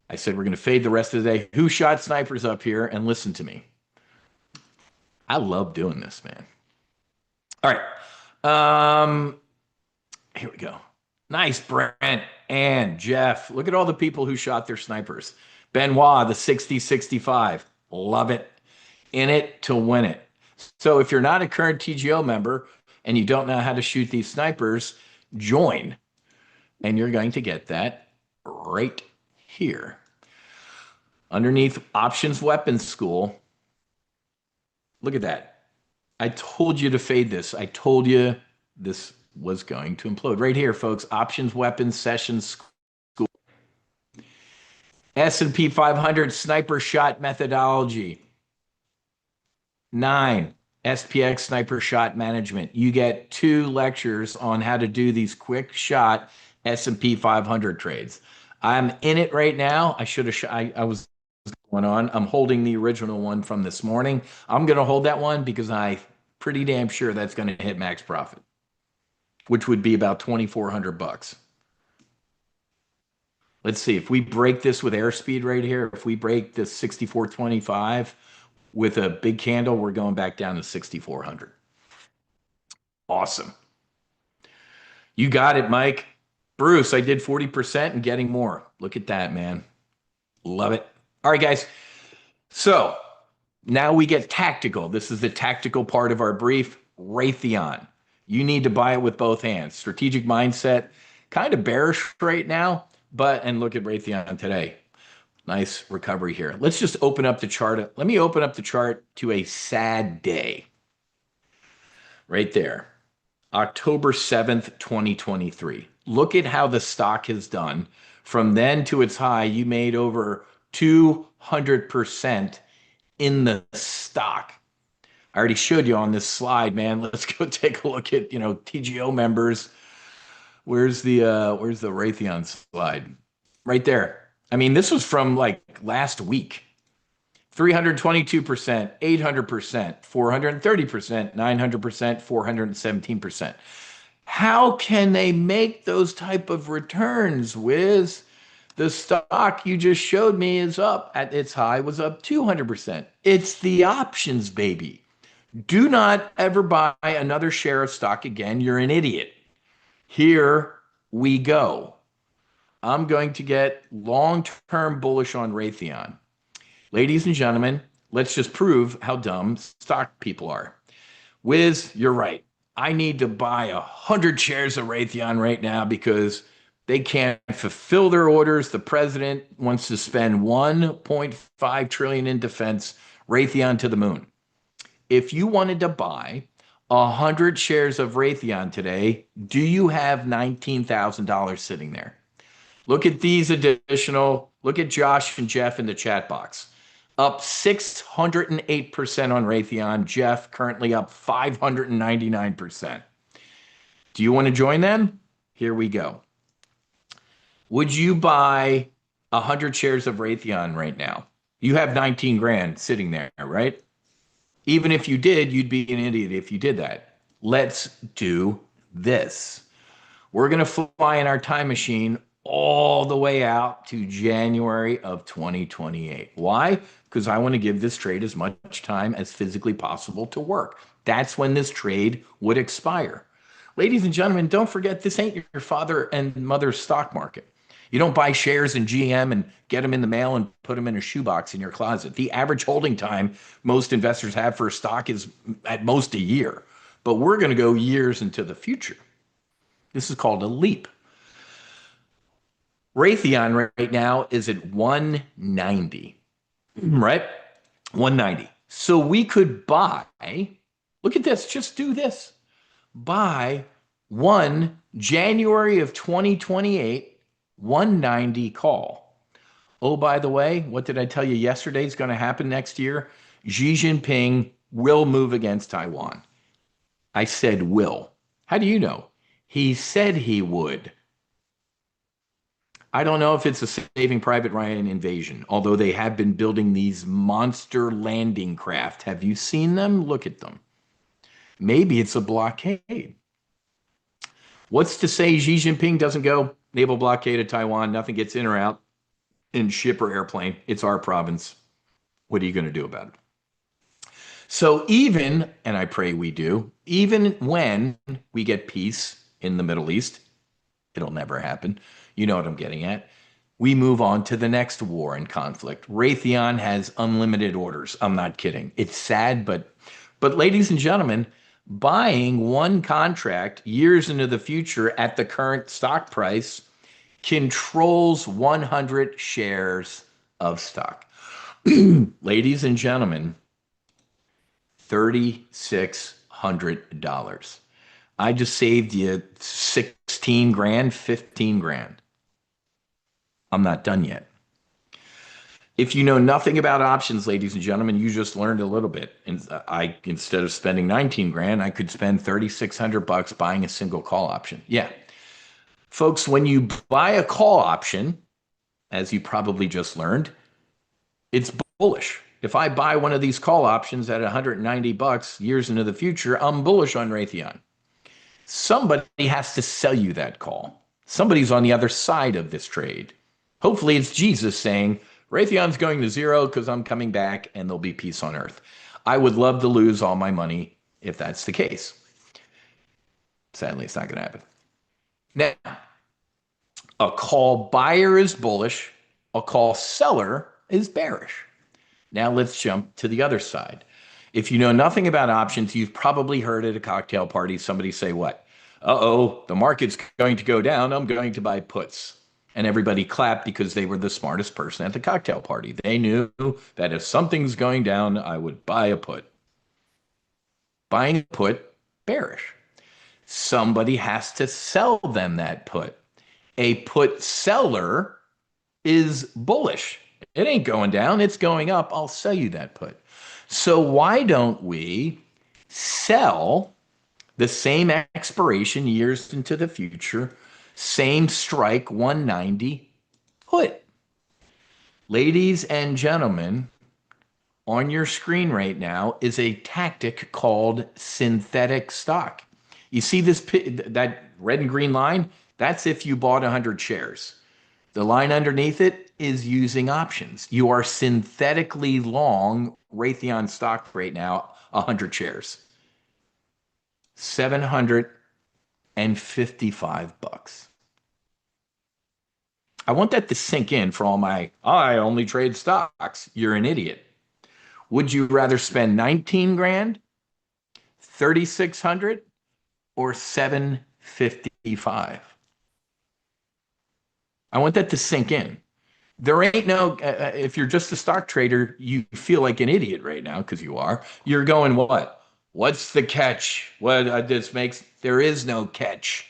I said we're going to fade the rest of the day. Who shot snipers up here? And listen to me. I love doing this, man. All right. Here we go. Nice, Brent and Jeff. Look at all the people who shot their snipers. Benoit, the 60-65. Love it. In it to win it. So if you're not a current TGO member and you don't know how to shoot these snipers, join. And you're going to get that right here. Underneath Options Weapons School. Look at that. I told you to fade this. I told you this was going to implode. Right here, folks. Options Weapons Sessions School. S&P 500 Sniper Shot Methodology. 9. SPX Sniper Shot Management. You get 2 lectures on how to do these quick shot S&P 500 trades. I'm in it right now. I should have. I was going on. I'm holding the original one from this morning. I'm going to hold that one because I'm pretty damn sure that's going to hit max profit, which would be about 2,400 bucks. Let's see if we break this with airspeed right here. If we break this 6425 with a big candle, we're going back down to 6,400. Awesome. You got it, Mike. Bruce, I did 40% and getting more. Look at that, man. Love it. All right, guys. So now we get tactical. This is the tactical part of our brief. Raytheon. You need to buy it with both hands. Strategic mindset, kind of bearish right now, and look at Raytheon today. Nice recovery here. Let's just open up the chart. Let me open up the chart to a sad day. Right there. October 7th, 2023. Look at how the stock has done. From then to its high, you made over 200% in the stock. I already showed you on this slide, man. Let's go take a look at, TGO members. Where's the Raytheon slide? Right there. I mean, this was from like last week. 322%, 800%, 430%, 900%, 417%. How can they make those type of returns, Wiz? The stock you just showed me is up at its high, was up 200%. It's the options, baby. Do not ever buy another share of stock again. You're an idiot. Here we go. I'm going to get long-term bullish on Raytheon. Ladies and gentlemen, let's just prove how dumb stock people are. Wiz, you're right. I need to buy 100 shares of Raytheon right now because they can't fulfill their orders. The president wants to spend $1.5 trillion in defense, Raytheon to the moon. If you wanted to buy 100 shares of Raytheon today. Do you have $19,000 sitting there? Look at these additional, look at Josh and Jeff in the chat box. Up 608% on Raytheon. Jeff currently up 599%. Do you want to join them? Here we go. Would you buy 100 shares of Raytheon right now? You have 19 grand sitting there, right? Even if you did, you'd be an idiot if you did that. Let's do this. We're going to fly in our time machine all the way out to January of 2028. Why? Because I want to give this trade as much time as physically possible to work. That's when this trade would expire. Ladies and gentlemen, don't forget this ain't your father and mother's stock market. You don't buy shares in GM and get them in the mail and put them in a shoebox in your closet. The average holding time most investors have for a stock is at most a year. But we're going to go years into the future. This is called a leap. Raytheon right now is at 190, right? 190. So we could buy, look at this, just do this. Buy January of 2028, 190 call. Oh, by the way, what did I tell you yesterday is going to happen next year? Xi Jinping will move against Taiwan. I said will. How do you know? He said he would. I don't know if it's a Saving Private Ryan invasion, although they have been building these monster landing craft. Have you seen them? Look at them. Maybe it's a blockade. What's to say Xi Jinping doesn't go naval blockade of Taiwan, nothing gets in or out in ship or airplane? It's our province. What are you going to do about it? So even, and I pray we do, even when we get peace in the Middle East, it'll never happen. You know what I'm getting at. We move on to the next war and conflict. Raytheon has unlimited orders. I'm not kidding. It's sad, but ladies and gentlemen, buying one contract years into the future at the current stock price controls 100 shares of stock. Ladies and gentlemen, $3,600. I just saved you 16 grand, 15 grand. I'm not done yet. If you know nothing about options, ladies and gentlemen, you just learned a little bit. And instead of spending 19 grand, I could spend 3,600 bucks buying a single call option. Yeah. Folks, when you buy a call option, as you probably just learned, it's bullish. If I buy one of these call options at 190 bucks years into the future, I'm bullish on Raytheon. Somebody has to sell you that call. Somebody's on the other side of this trade. Hopefully it's Jesus saying, Raytheon's going to zero because I'm coming back and there'll be peace on earth. I would love to lose all my money if that's the case. Sadly, it's not going to happen. Now, a call buyer is bullish. A call seller is bearish. Now let's jump to the other side. If you know nothing about options, you've probably heard at a cocktail party somebody say what? Uh-oh, the market's going to go down. I'm going to buy puts. And everybody clapped because they were the smartest person at the cocktail party. They knew that if something's going down, I would buy a put. Buying a put, bearish. Somebody has to sell them that put. A put seller is bullish. It ain't going down, it's going up. I'll sell you that put. So why don't we sell the same expiration years into the future, same strike 190 put? Ladies and gentlemen, on your screen right now is a tactic called synthetic stock. You see this, that red and green line? That's if you bought 100 shares. The line underneath it is using options. You are synthetically long Raytheon stock right now, 100 shares. 755 bucks. I want that to sink in for all my, I only trade stocks. You're an idiot. Would you rather spend 19 grand, 3,600, or 755? I want that to sink in. There ain't no, if you're just a stock trader, you feel like an idiot right now because you are. You're going, what? What's the catch? What this makes there is no catch.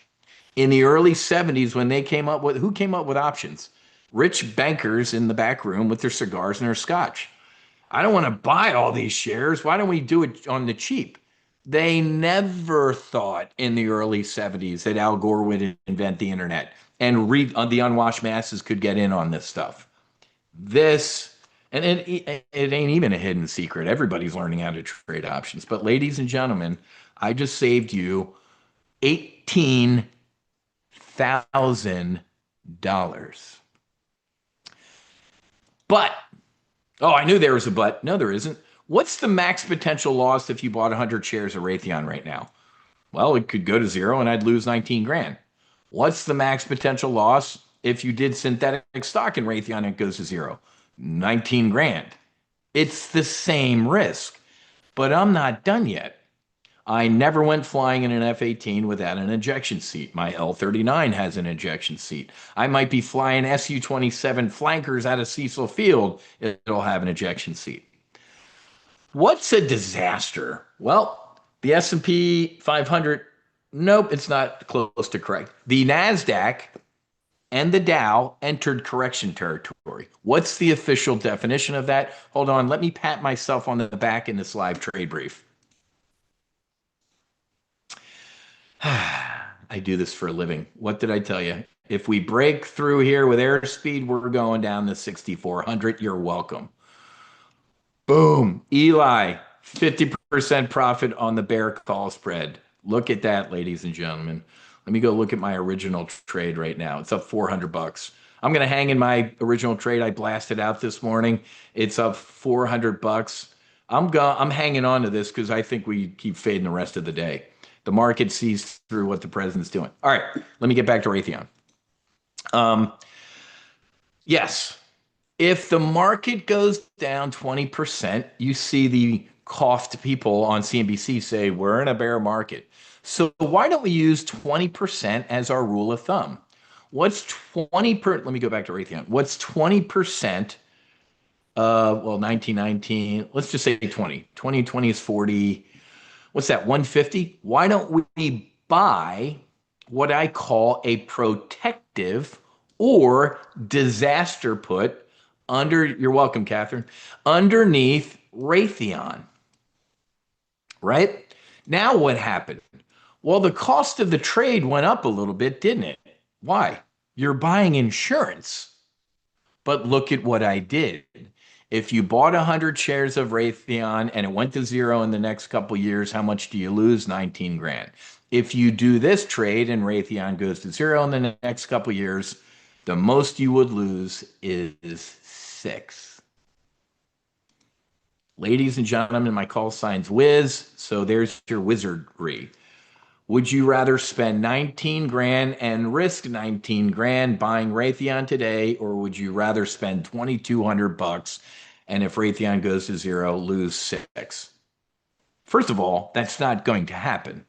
In the early 70s, when they came up with who came up with options? Rich bankers in the back room with their cigars and their scotch. I don't want to buy all these shares. Why don't we do it on the cheap? They never thought in the early 70s that Al Gore would invent the internet and the unwashed masses could get in on this stuff. This, and it ain't even a hidden secret. Everybody's learning how to trade options. But ladies and gentlemen, I just saved you $18,000. But, oh, I knew there was a but. No, there isn't. What's the max potential loss if you bought 100 shares of Raytheon right now? Well, it could go to zero and I'd lose 19 grand. What's the max potential loss if you did synthetic stock in Raytheon and it goes to zero? 19 grand. It's the same risk, but I'm not done yet. I never went flying in an F-18 without an ejection seat. My L-39 has an ejection seat. I might be flying Su-27 flankers out of Cecil Field. It'll have an ejection seat. What's a disaster? Well, the S&P 500, nope, it's not close to correct. The NASDAQ and the Dow entered correction territory. What's the official definition of that? Hold on, let me pat myself on the back in this live trade brief. I do this for a living. What did I tell you? If we break through here with airspeed, we're going down to 6,400. You're welcome. Boom. Eli, 50% profit on the bear call spread. Look at that, ladies and gentlemen. Let me go look at my original trade right now. It's up 400 bucks. I'm going to hang in my original trade. I blasted out this morning. It's up 400 bucks. I'm hanging on to this because I think we keep fading the rest of the day. The market sees through what the president's doing. All right, let me get back to Raytheon. Yes, if the market goes down 20%, you see the coughed people on CNBC say, we're in a bear market. So why don't we use 20% as our rule of thumb? What's 20%? Let me go back to Raytheon. What's 20%? Well, 1919, let's just say 20. 20 is 40. What's that, 150? Why don't we buy what I call a protective or disaster put under, you're welcome, Catherine, underneath Raytheon, right? Now what happened? Well, the cost of the trade went up a little bit, didn't it? Why? You're buying insurance. But look at what I did. If you bought 100 shares of Raytheon and it went to zero in the next couple years, how much do you lose? 19 grand. If you do this trade and Raytheon goes to zero in the next couple years, the most you would lose is 6. Ladies and gentlemen, my call sign's Wiz, so there's your wizardry. Would you rather spend 19 grand and risk 19 grand buying Raytheon today, or would you rather spend 2,200 bucks and if Raytheon goes to zero, lose 6? First of all, that's not going to happen.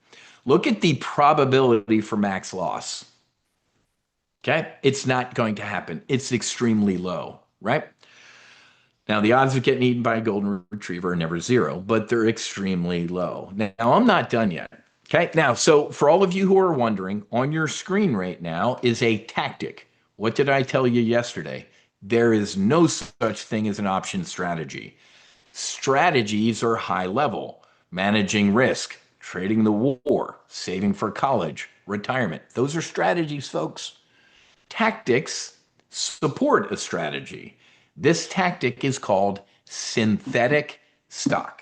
Look at the probability for max loss. Okay, it's not going to happen. It's extremely low, right? Now, the odds of getting eaten by a golden retriever are never zero, but they're extremely low. Now, I'm not done yet. Okay, now, so for all of you who are wondering, on your screen right now is a tactic. What did I tell you yesterday? There is no such thing as an option strategy. Strategies are high level, managing risk, trading the war, saving for college, retirement. Those are strategies, folks. Tactics support a strategy. This tactic is called synthetic stock.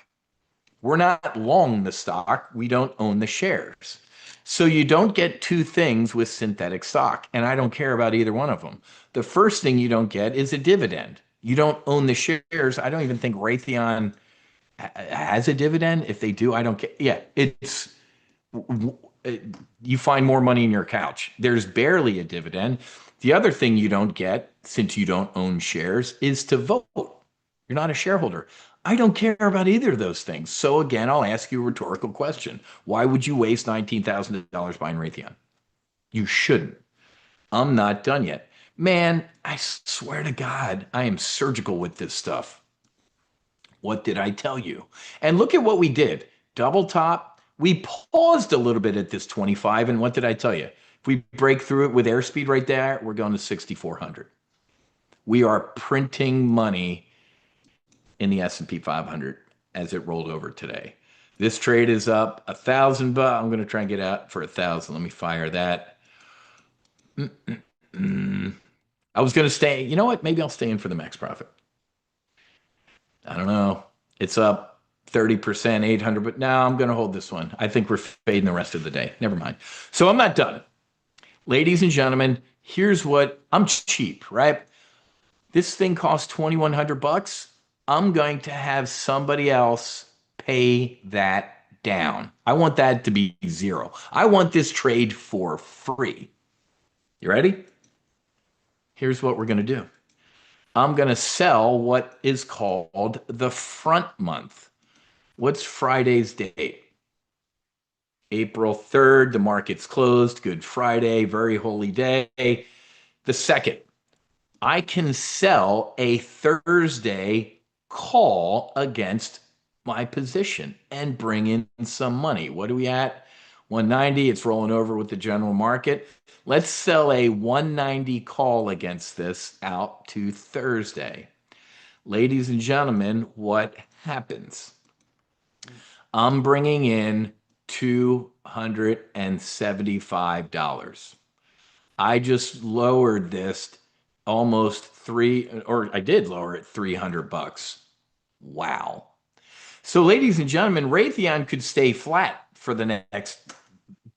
We're not long the stock. We don't own the shares. So you don't get two things with synthetic stock, and I don't care about either one of them. The first thing you don't get is a dividend. You don't own the shares. I don't even think Raytheon has a dividend. If they do, I don't care. Yeah, it's you find more money in your couch. There's barely a dividend. The other thing you don't get, since you don't own shares, is to vote. You're not a shareholder. I don't care about either of those things. So again, I'll ask you a rhetorical question. Why would you waste $19,000 buying Raytheon? You shouldn't. I'm not done yet. Man, I swear to God, I am surgical with this stuff. What did I tell you? And look at what we did. double top. We paused a little bit at this 25, and what did I tell you? If we break through it with airspeed right there, we're going to 6,400. We are printing money in the S&P 500 as it rolled over today. This trade is up 1,000 bucks. I'm going to try and get out for 1,000. Let me fire that. I was going to stay. You know what? Maybe I'll stay in for the max profit. I don't know. It's up 30%, 800, but now I'm going to hold this one. I think we're fading the rest of the day. Never mind. So I'm not done. Ladies and gentlemen, here's what I'm cheap, right? This thing costs 2,100 bucks. I'm going to have somebody else pay that down. I want that to be zero. I want this trade for free. You ready? Here's what we're going to do. I'm going to sell what is called the front month. What's Friday's date? April 3rd. The market's closed. Good Friday. Very holy day. The second. I can sell a Thursday call against my position and bring in some money. What are we at? 190. It's rolling over with the general market. Let's sell a 190 call against this out to Thursday. Ladies and gentlemen, what happens? I'm bringing in $275. I just lowered this almost I did lower it 300 bucks. Wow. So ladies and gentlemen, Raytheon could stay flat for the next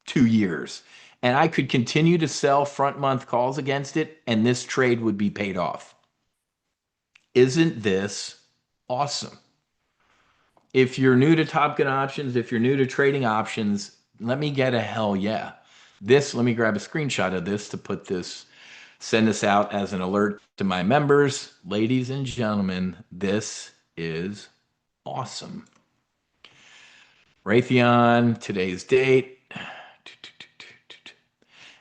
2 years, and I could continue to sell front month calls against it, and this trade would be paid off. Isn't this awesome? If you're new to Top Gun options, if you're new to trading options, let me get a hell yeah. Let me grab a screenshot of this to send this out as an alert to my members. Ladies and gentlemen, this is awesome. Raytheon, today's date.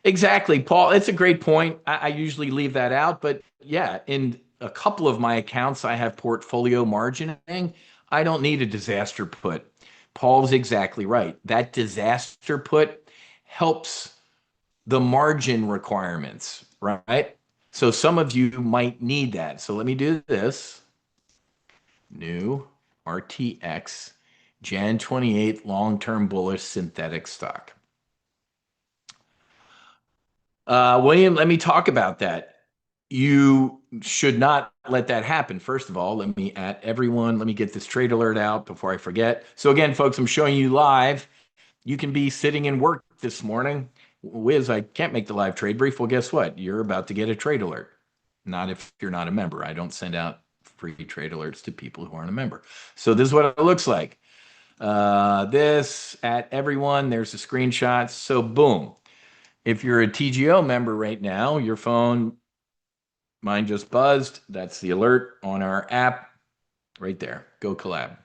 Exactly, Paul. It's a great point. I usually leave that out, but yeah, in a couple of my accounts, I have portfolio margining. I don't need a disaster put. Paul's exactly right. That disaster put helps the margin requirements, right? So some of you might need that. So let me do this. New RTX Jan 28 long-term bullish synthetic stock. William, let me talk about that. You should not let that happen. First of all, let me get this trade alert out before I forget. So again, folks, I'm showing you live. You can be sitting in work this morning. Wiz, I can't make the live trade brief. Well, guess what? You're about to get a trade alert. Not if you're not a member. I don't send out free trade alerts to people who aren't a member. So this is what it looks like. This at everyone, there's a screenshot. So boom. If you're a TGO member right now, your phone, mine just buzzed. That's the alert on our app right there. Go collab.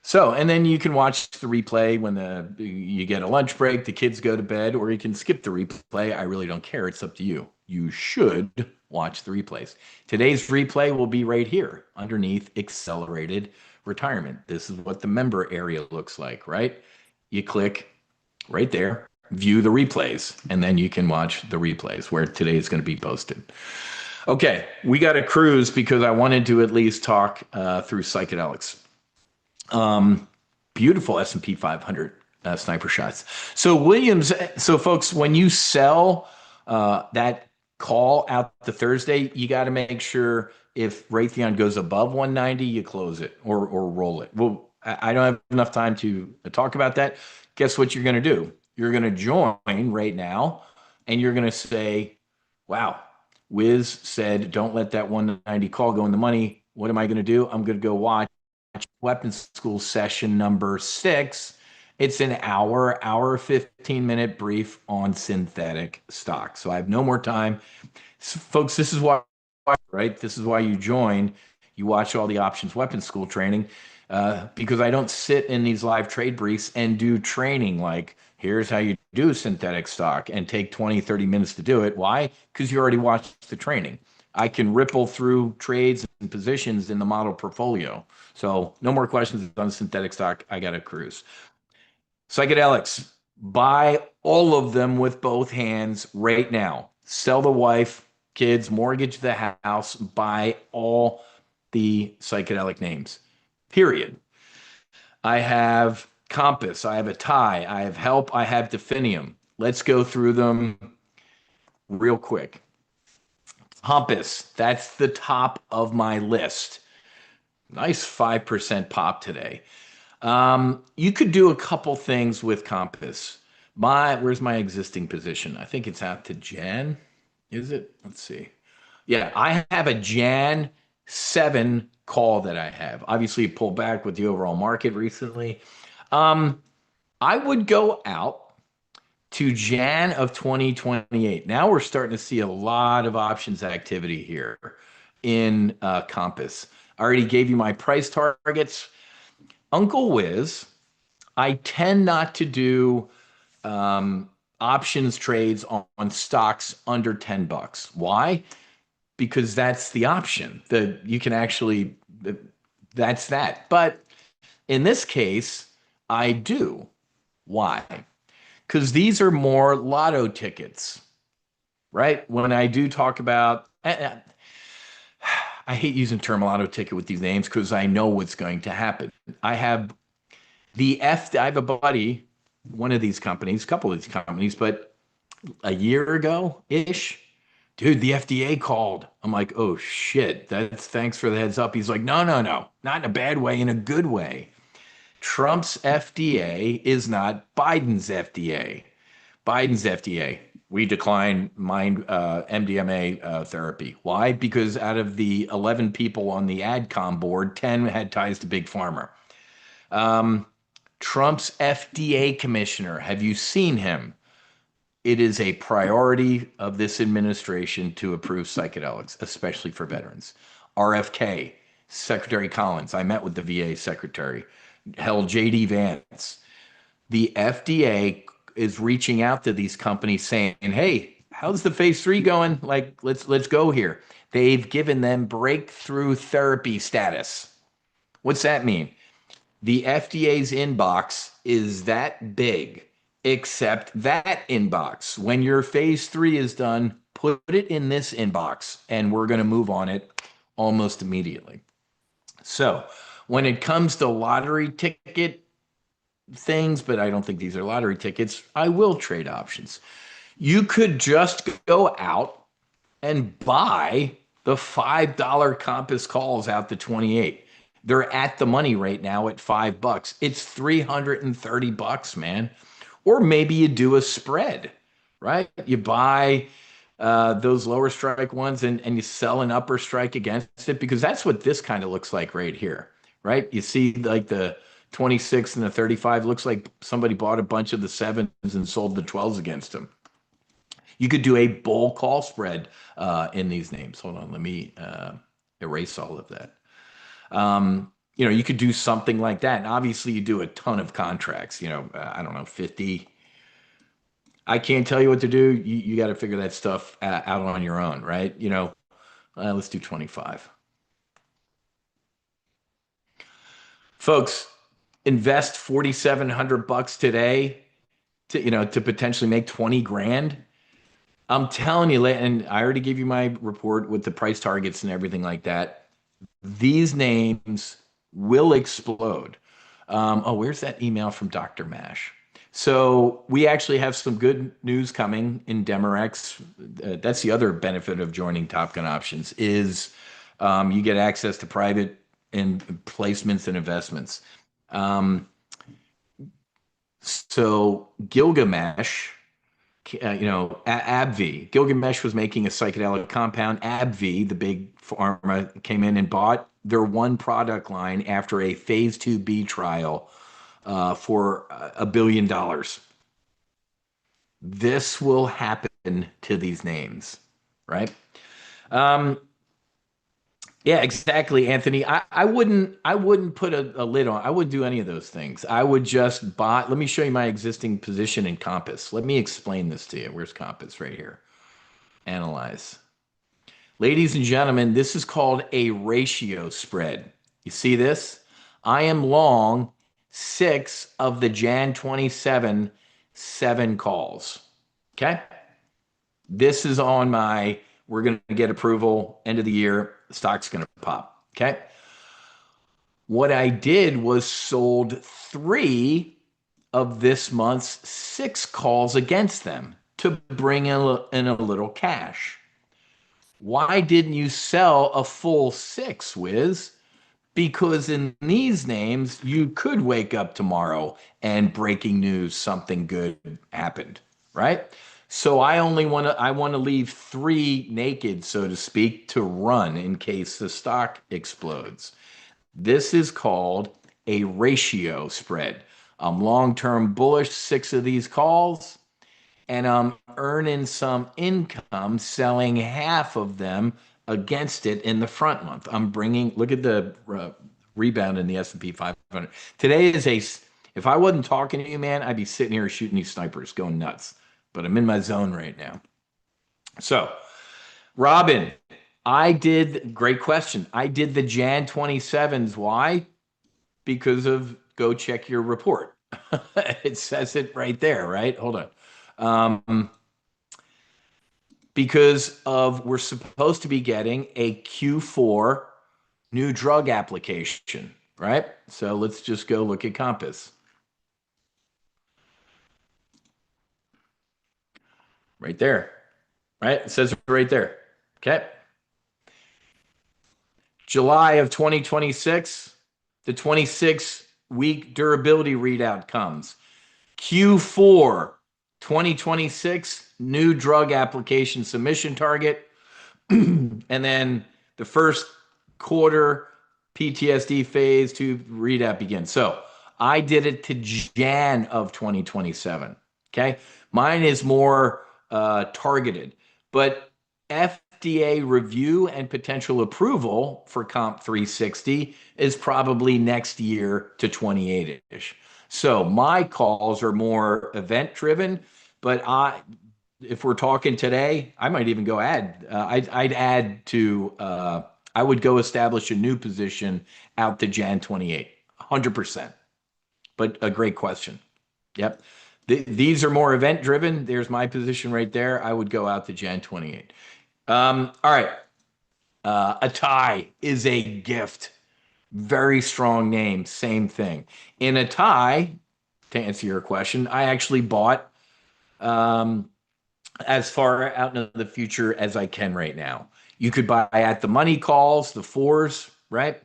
So, and then you can watch the replay when you get a lunch break, the kids go to bed, or you can skip the replay. I really don't care. It's up to you. You should watch the replays. Today's replay will be right here underneath accelerated retirement. This is what the member area looks like, right? You click right there, view the replays, and then you can watch the replays where today is going to be posted. Okay, we got a cruise because I wanted to at least talk through psychedelics. Beautiful S&P 500 sniper shots. So Williams, so folks, when you sell that call out to Thursday, you got to make sure if Raytheon goes above 190, you close it or roll it. Well, I don't have enough time to talk about that. Guess what you're going to do? You're going to join right now, and you're going to say, wow, Wiz said, don't let that 190 call go in the money. What am I going to do? I'm going to go watch Weapons School session number 6. It's an hour 15-minute brief on synthetic stock. So I have no more time. So folks, this is why, right? This is why you join. You watch all the Options Weapons School training because I don't sit in these live trade briefs and do training like, here's how you do synthetic stock and take 20, 30 minutes to do it. Why? Because you already watched the training. I can ripple through trades and positions in the model portfolio. So no more questions on synthetic stock. I got to cruise. Psychedelics, buy all of them with both hands right now. Sell the wife, kids, mortgage the house, buy all the psychedelic names. Period. I have Compass, I have Atai, I have Help, I have Definium. Let's go through them real quick. Compass, that's the top of my list. Nice 5% pop today. You could do a couple things with Compass. Where's my existing position? I think it's out to Jan. Is it? Let's see. Yeah, I have a Jan 7 call that I have. Obviously, it pulled back with the overall market recently. Um, I would go out to Jan of 2028. Now we're starting to see a lot of options activity here in Compass. I already gave you my price targets. Uncle Wiz, I tend not to do options trades on stocks under 10 bucks. Why? Because that's the option that you can actually, that's that. But in this case, I do. Why? Because these are more lotto tickets, right? When I do talk about, I hate using term lotto ticket with these names because I know what's going to happen. I have I have a buddy, one of these companies, a couple of these companies, but a year ago ish, dude, the FDA called. I'm like, oh shit, that's thanks for the heads up. He's like, no, no, no, not in a bad way, in a good way. Trump's FDA is not Biden's FDA. Biden's FDA. We decline MDMA therapy. Why? Because out of the 11 people on the AdCom board, 10 had ties to Big Pharma. Trump's FDA commissioner, have you seen him? It is a priority of this administration to approve psychedelics, especially for veterans. RFK, Secretary Collins, I met with the VA secretary, held JD Vance. The FDA is reaching out to these companies saying, "Hey, how's the phase 3 going? Like, let's go here." They've given them breakthrough therapy status. What's that mean? The FDA's inbox is that big, except that inbox. When your phase 3 is done, put it in this inbox, and we're going to move on it almost immediately. So, when it comes to lottery ticket things, but I don't think these are lottery tickets, I will trade options. You could just go out and buy the $5 Compass calls out to 28. They're at the money right now at $5. It's 330 bucks, man. Or maybe you do a spread, right? You buy those lower strike ones and you sell an upper strike against it because that's what this kind of looks like right here, right? You see like the 26 and the 35 looks like somebody bought a bunch of the sevens and sold the 12s against them. You could do a bull call spread in these names. Hold on, let me erase all of that. You could do something like that. And obviously, you do a ton of contracts. I don't know, 50. I can't tell you what to do. You got to figure that stuff out on your own, right? Let's do 25. Folks, invest 4,700 bucks today to potentially make 20 grand. I'm telling you, and I already gave you my report with the price targets and everything like that. These names will explode. Where's that email from Dr. Mash? So we actually have some good news coming in Demorex. That's the other benefit of joining Top Gun Options is you get access to private and placements and investments. So Gilgamesh, AbbVie. Gilgamesh was making a psychedelic compound. AbbVie, the big pharma, came in and bought their one product line after a phase 2B trial for $1 billion. This will happen to these names, right? Yeah, exactly, Anthony. I wouldn't put a lid on. I wouldn't do any of those things. I would just buy. Let me show you my existing position in Compass. Let me explain this to you. Where's Compass? Right here. Analyze. Ladies and gentlemen, this is called a ratio spread. You see this? I am long six of the Jan 27 seven calls. Okay. This is on my, we're going to get approval end of the year. The stock's going to pop. Okay. What I did was sold three of this month's six calls against them to bring in a little cash. Why didn't you sell a full six, Wiz? Because in these names, you could wake up tomorrow and breaking news, something good happened, right? So I want to leave three naked, so to speak, to run in case the stock explodes. This is called a ratio spread. I'm long-term bullish six of these calls, and I'm earning some income selling half of them against it in the front month. I'm bringing, look at the rebound in the S&P 500. Today is if I wasn't talking to you, man, I'd be sitting here shooting these snipers, going nuts. But I'm in my zone right now. So, Robin, great question. I did the Jan 27s. Why? Because of go check your report. It says it right there, right? Hold on. Because of we're supposed to be getting a Q4 new drug application, right? So let's just go look at Compass. Right there, right? It says it right there. Okay. July of 2026, the 26-week durability readout comes. Q4 2026, new drug application submission target. And then the first quarter PTSD phase two readout begins. So I did it to Jan of 2027. Okay. Mine is more targeted, but FDA review and potential approval for Comp 360 is probably next year to 28-ish. So my calls are more event driven, but if we're talking today, I might even go add. I'd add to. I would go establish a new position out to Jan 28, 100%. But a great question. Yep. These are more event driven. There's my position right there. I would go out to Jan 28. All right. A tie is a gift. Very strong name. Same thing. In a tie, to answer your question, I actually bought as far out into the future as I can right now. You could buy at the money calls, the fours, right?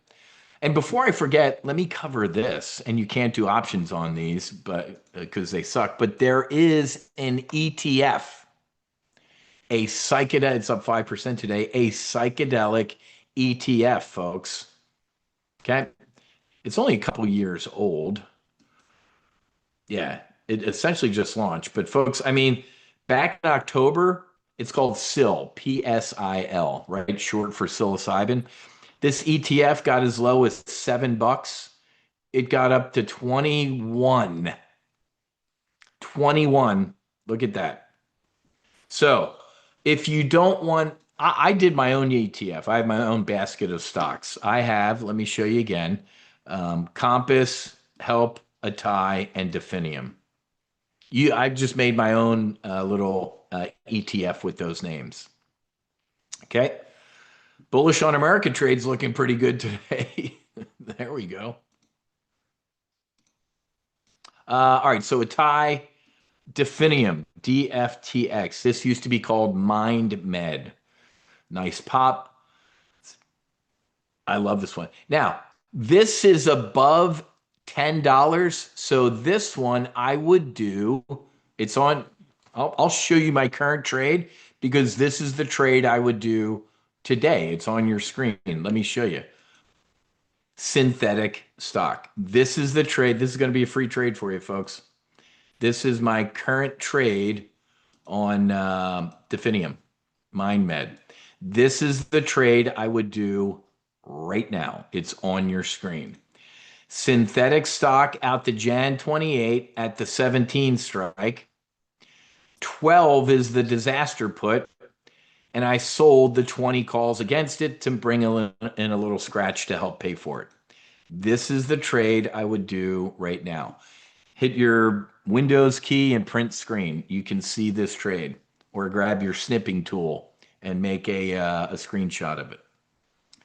And before I forget, let me cover this. And you can't do options on these, but because they suck. But there is an ETF, a psychedelic. It's up 5% today. A psychedelic ETF, folks. Okay, it's only a couple years old. Yeah, it essentially just launched. But folks, I mean, back in October, it's called PSIL, PSIL, right? Short for psilocybin. This ETF got as low as $7. It got up to 21. 21. Look at that. So if you don't want, I did my own ETF. I have my own basket of stocks. I have, let me show you again, Compass, Help, Atai, and Definium. I just made my own little ETF with those names. Okay. Bullish on American trades looking pretty good today. There we go. All right. So Atai, Definium, DFTX. This used to be called MindMed. Nice pop. I love this one. Now, this is above $10. So this one I would do, it's on, I'll show you my current trade because this is the trade I would do today. It's on your screen. Let me show you. Synthetic stock. This is the trade. This is going to be a free trade for you, folks. This is my current trade on Definium, MindMed. This is the trade I would do right now. It's on your screen. Synthetic stock out to Jan 28 at the 17 strike. 12 is the disaster put. and I sold the 20 calls against it to bring in a little scratch to help pay for it. This is the trade I would do right now. Hit your Windows key and print screen. You can see this trade, or grab your snipping tool and make a screenshot of it.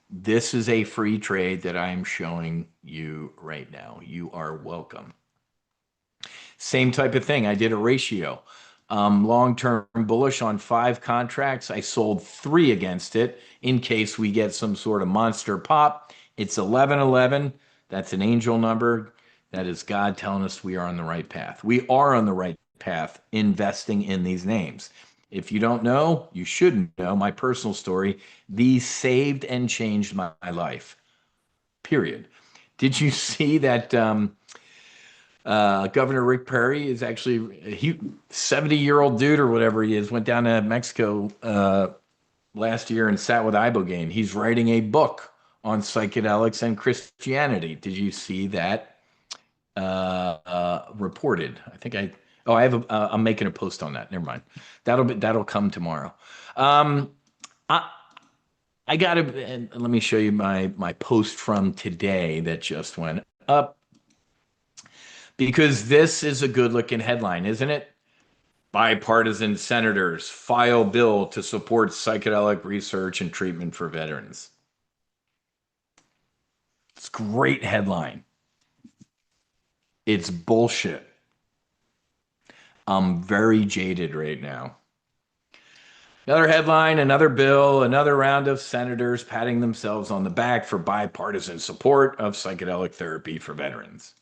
This is a free trade that I am showing you right now. You are welcome. Same type of thing. I did a ratio. Long-term bullish on 5 contracts. I sold 3 against it in case we get some sort of monster pop. It's 1111. That's an angel number. That is God telling us we are on the right path. We are on the right path investing in these names. If you don't know, you shouldn't know my personal story. These saved and changed my life. Period. Did you see that Governor Rick Perry is actually a 70-year-old dude or whatever he is, went down to Mexico last year and sat with Ibogaine. He's writing a book on psychedelics and Christianity. Did you see that reported? I'm making a post on that. Never mind. That'll come tomorrow. I I gotta, and let me show you my post from today that just went up, because this is a good looking headline, isn't it? Bipartisan senators file bill to support psychedelic research and treatment for veterans. It's a great headline. It's bullshit. I'm very jaded right now. Another headline, another bill, another round of senators patting themselves on the back for bipartisan support of psychedelic therapy for veterans.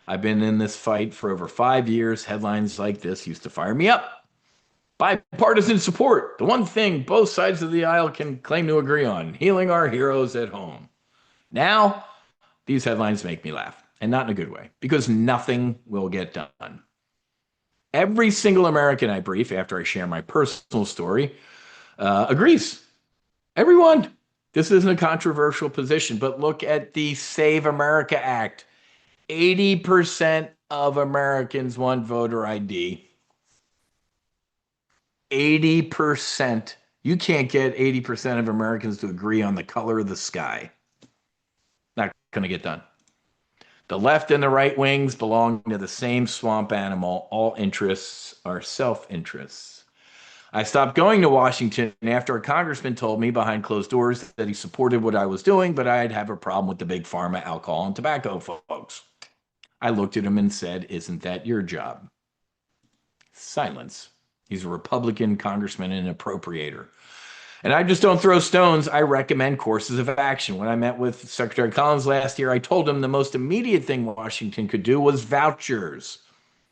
I've been in this fight for over 5 years. Headlines like this used to fire me up. Bipartisan support, the one thing both sides of the aisle can claim to agree on, healing our heroes at home. Now, these headlines make me laugh, and not in a good way, because nothing will get done. Every single American I brief after I share my personal story agrees. Everyone. This isn't a controversial position, but look at the Save America Act. 80% of Americans want voter ID. 80%. You can't get 80% of Americans to agree on the color of the sky. Not going to get done. The left and the right wings belong to the same swamp animal. All interests are self-interests. I stopped going to Washington after a congressman told me behind closed doors that he supported what I was doing, but I'd have a problem with the big pharma, alcohol, and tobacco folks. I looked at him and said, "Isn't that your job?" Silence. He's a Republican congressman and an appropriator. And I just don't throw stones. I recommend courses of action. When I met with Secretary Collins last year, I told him the most immediate thing Washington could do was vouchers.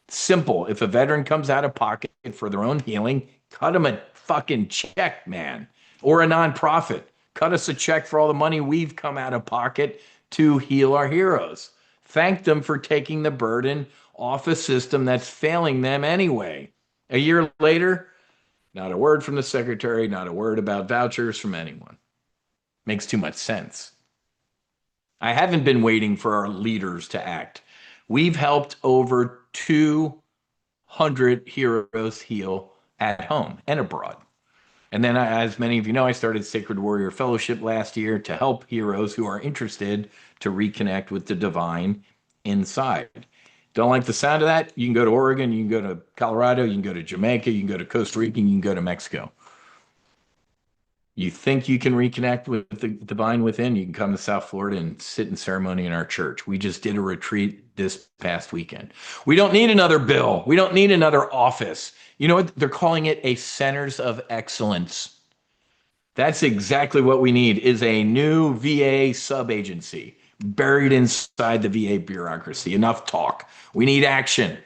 Simple. If a veteran comes out of pocket for their own healing, cut them a fucking check, man. Or a nonprofit. Cut us a check for all the money we've come out of pocket to heal our heroes. Thank them for taking the burden off a system that's failing them anyway. A year later, not a word from the secretary, not a word about vouchers from anyone. Makes too much sense. I haven't been waiting for our leaders to act. We've helped over 200 heroes heal at home and abroad. And then, as many of you know, I started Sacred Warrior Fellowship last year to help heroes who are interested to reconnect with the divine inside. Don't like the sound of that? You can go to Oregon, you can go to Colorado, you can go to Jamaica, you can go to Costa Rica, you can go to Mexico. You think you can reconnect with the divine within? You can come to South Florida and sit in ceremony in our church. We just did a retreat this past weekend. We don't need another bill. We don't need another office. You know what? They're calling it a Centers of Excellence. That's exactly what we need, is a new VA sub-agency buried inside the VA bureaucracy. Enough talk. We need action.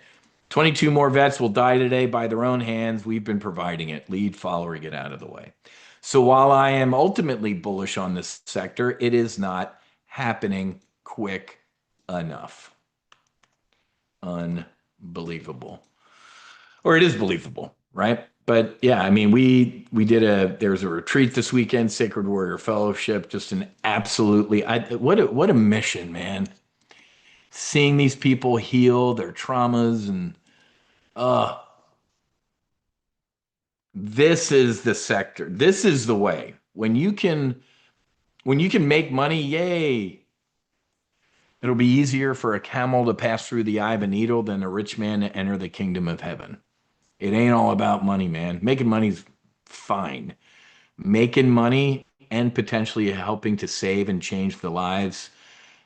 22 more vets will die today by their own hands. We've been providing it. Lead, follower, get out of the way. So while I am ultimately bullish on this sector, it is not happening quick enough. Unbelievable. Or it is believable, right? But yeah, I mean, there was a retreat this weekend, Sacred Warrior Fellowship, just an absolutely, what a mission, man. Seeing these people heal their traumas and This is the sector. This is the way. When you can make money, yay. It'll be easier for a camel to pass through the eye of a needle than a rich man to enter the kingdom of heaven. It ain't all about money, man. Making money's fine. Making money and potentially helping to save and change the lives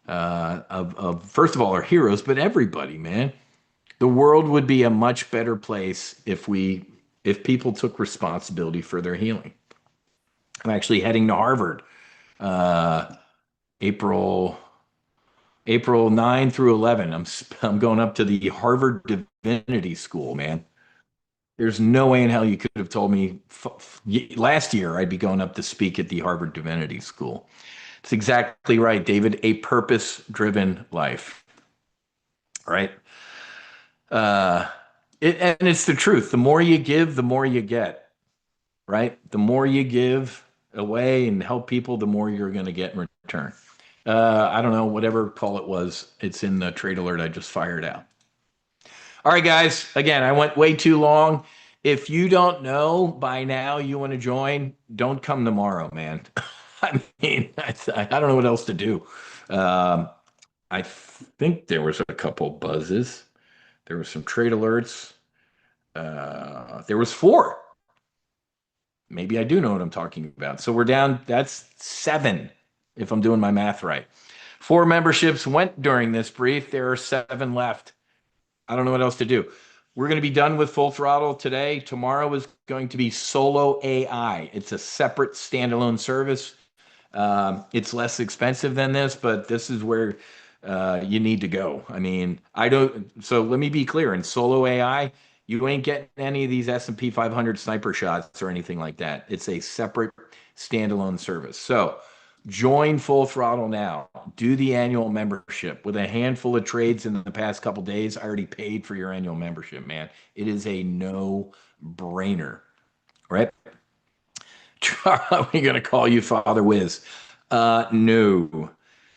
of first of all our heroes, but everybody, man. The world would be a much better place if people took responsibility for their healing. I'm actually heading to Harvard, uh, April April 9 through 11. I'm going up to the Harvard Divinity School, man. There's no way in hell you could have told me last year I'd be going up to speak at the Harvard Divinity School. It's exactly right, David. A purpose-driven life, right? Uh, and it's the truth. The more you give, the more you get, right? The more you give away and help people, the more you're going to get in return. I don't know, whatever call it was. It's in the trade alert I just fired out. All right, guys. Again, I went way too long. If you don't know by now you want to join, don't come tomorrow, man. I mean, I don't know what else to do. Um, I think there was a couple buzzes. There was some trade alerts. There was four. Maybe I do know what I'm talking about. So we're down. That's seven, if I'm doing my math right. Four memberships went during this brief. There are seven left. I don't know what else to do. We're going to be done with Full Throttle today. Tomorrow is going to be Solo AI. It's a separate standalone service. It's less expensive than this, but this is where you need to go. I mean, I don't. So let me be clear. In Solo AI, you ain't getting any of these S&P 500 sniper shots or anything like that. It's a separate standalone service. So join Full Throttle now. Do the annual membership. With a handful of trades in the past couple days, I already paid for your annual membership, man. It is a no-brainer, right? Are we going to call you Father Wiz? No,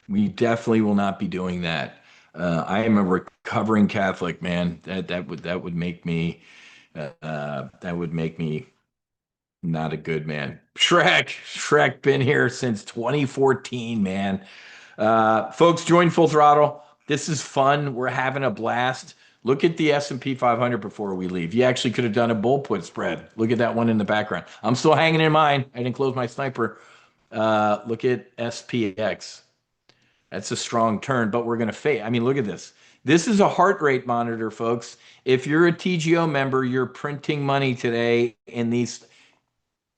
we definitely will not be doing that. I am a recovering Catholic, man. That would make me that would make me not a good man. Shrek been here since 2014, man. Folks, join Full Throttle. This is fun. We're having a blast. Look at the S&P 500 before we leave. You actually could have done a bull put spread. Look at that one in the background. I'm still hanging in mine. I didn't close my sniper. Look at SPX. That's a strong turn, but we're going to fade. I mean, look at this. This is a heart rate monitor, folks. If you're a TGO member, you're printing money today in these.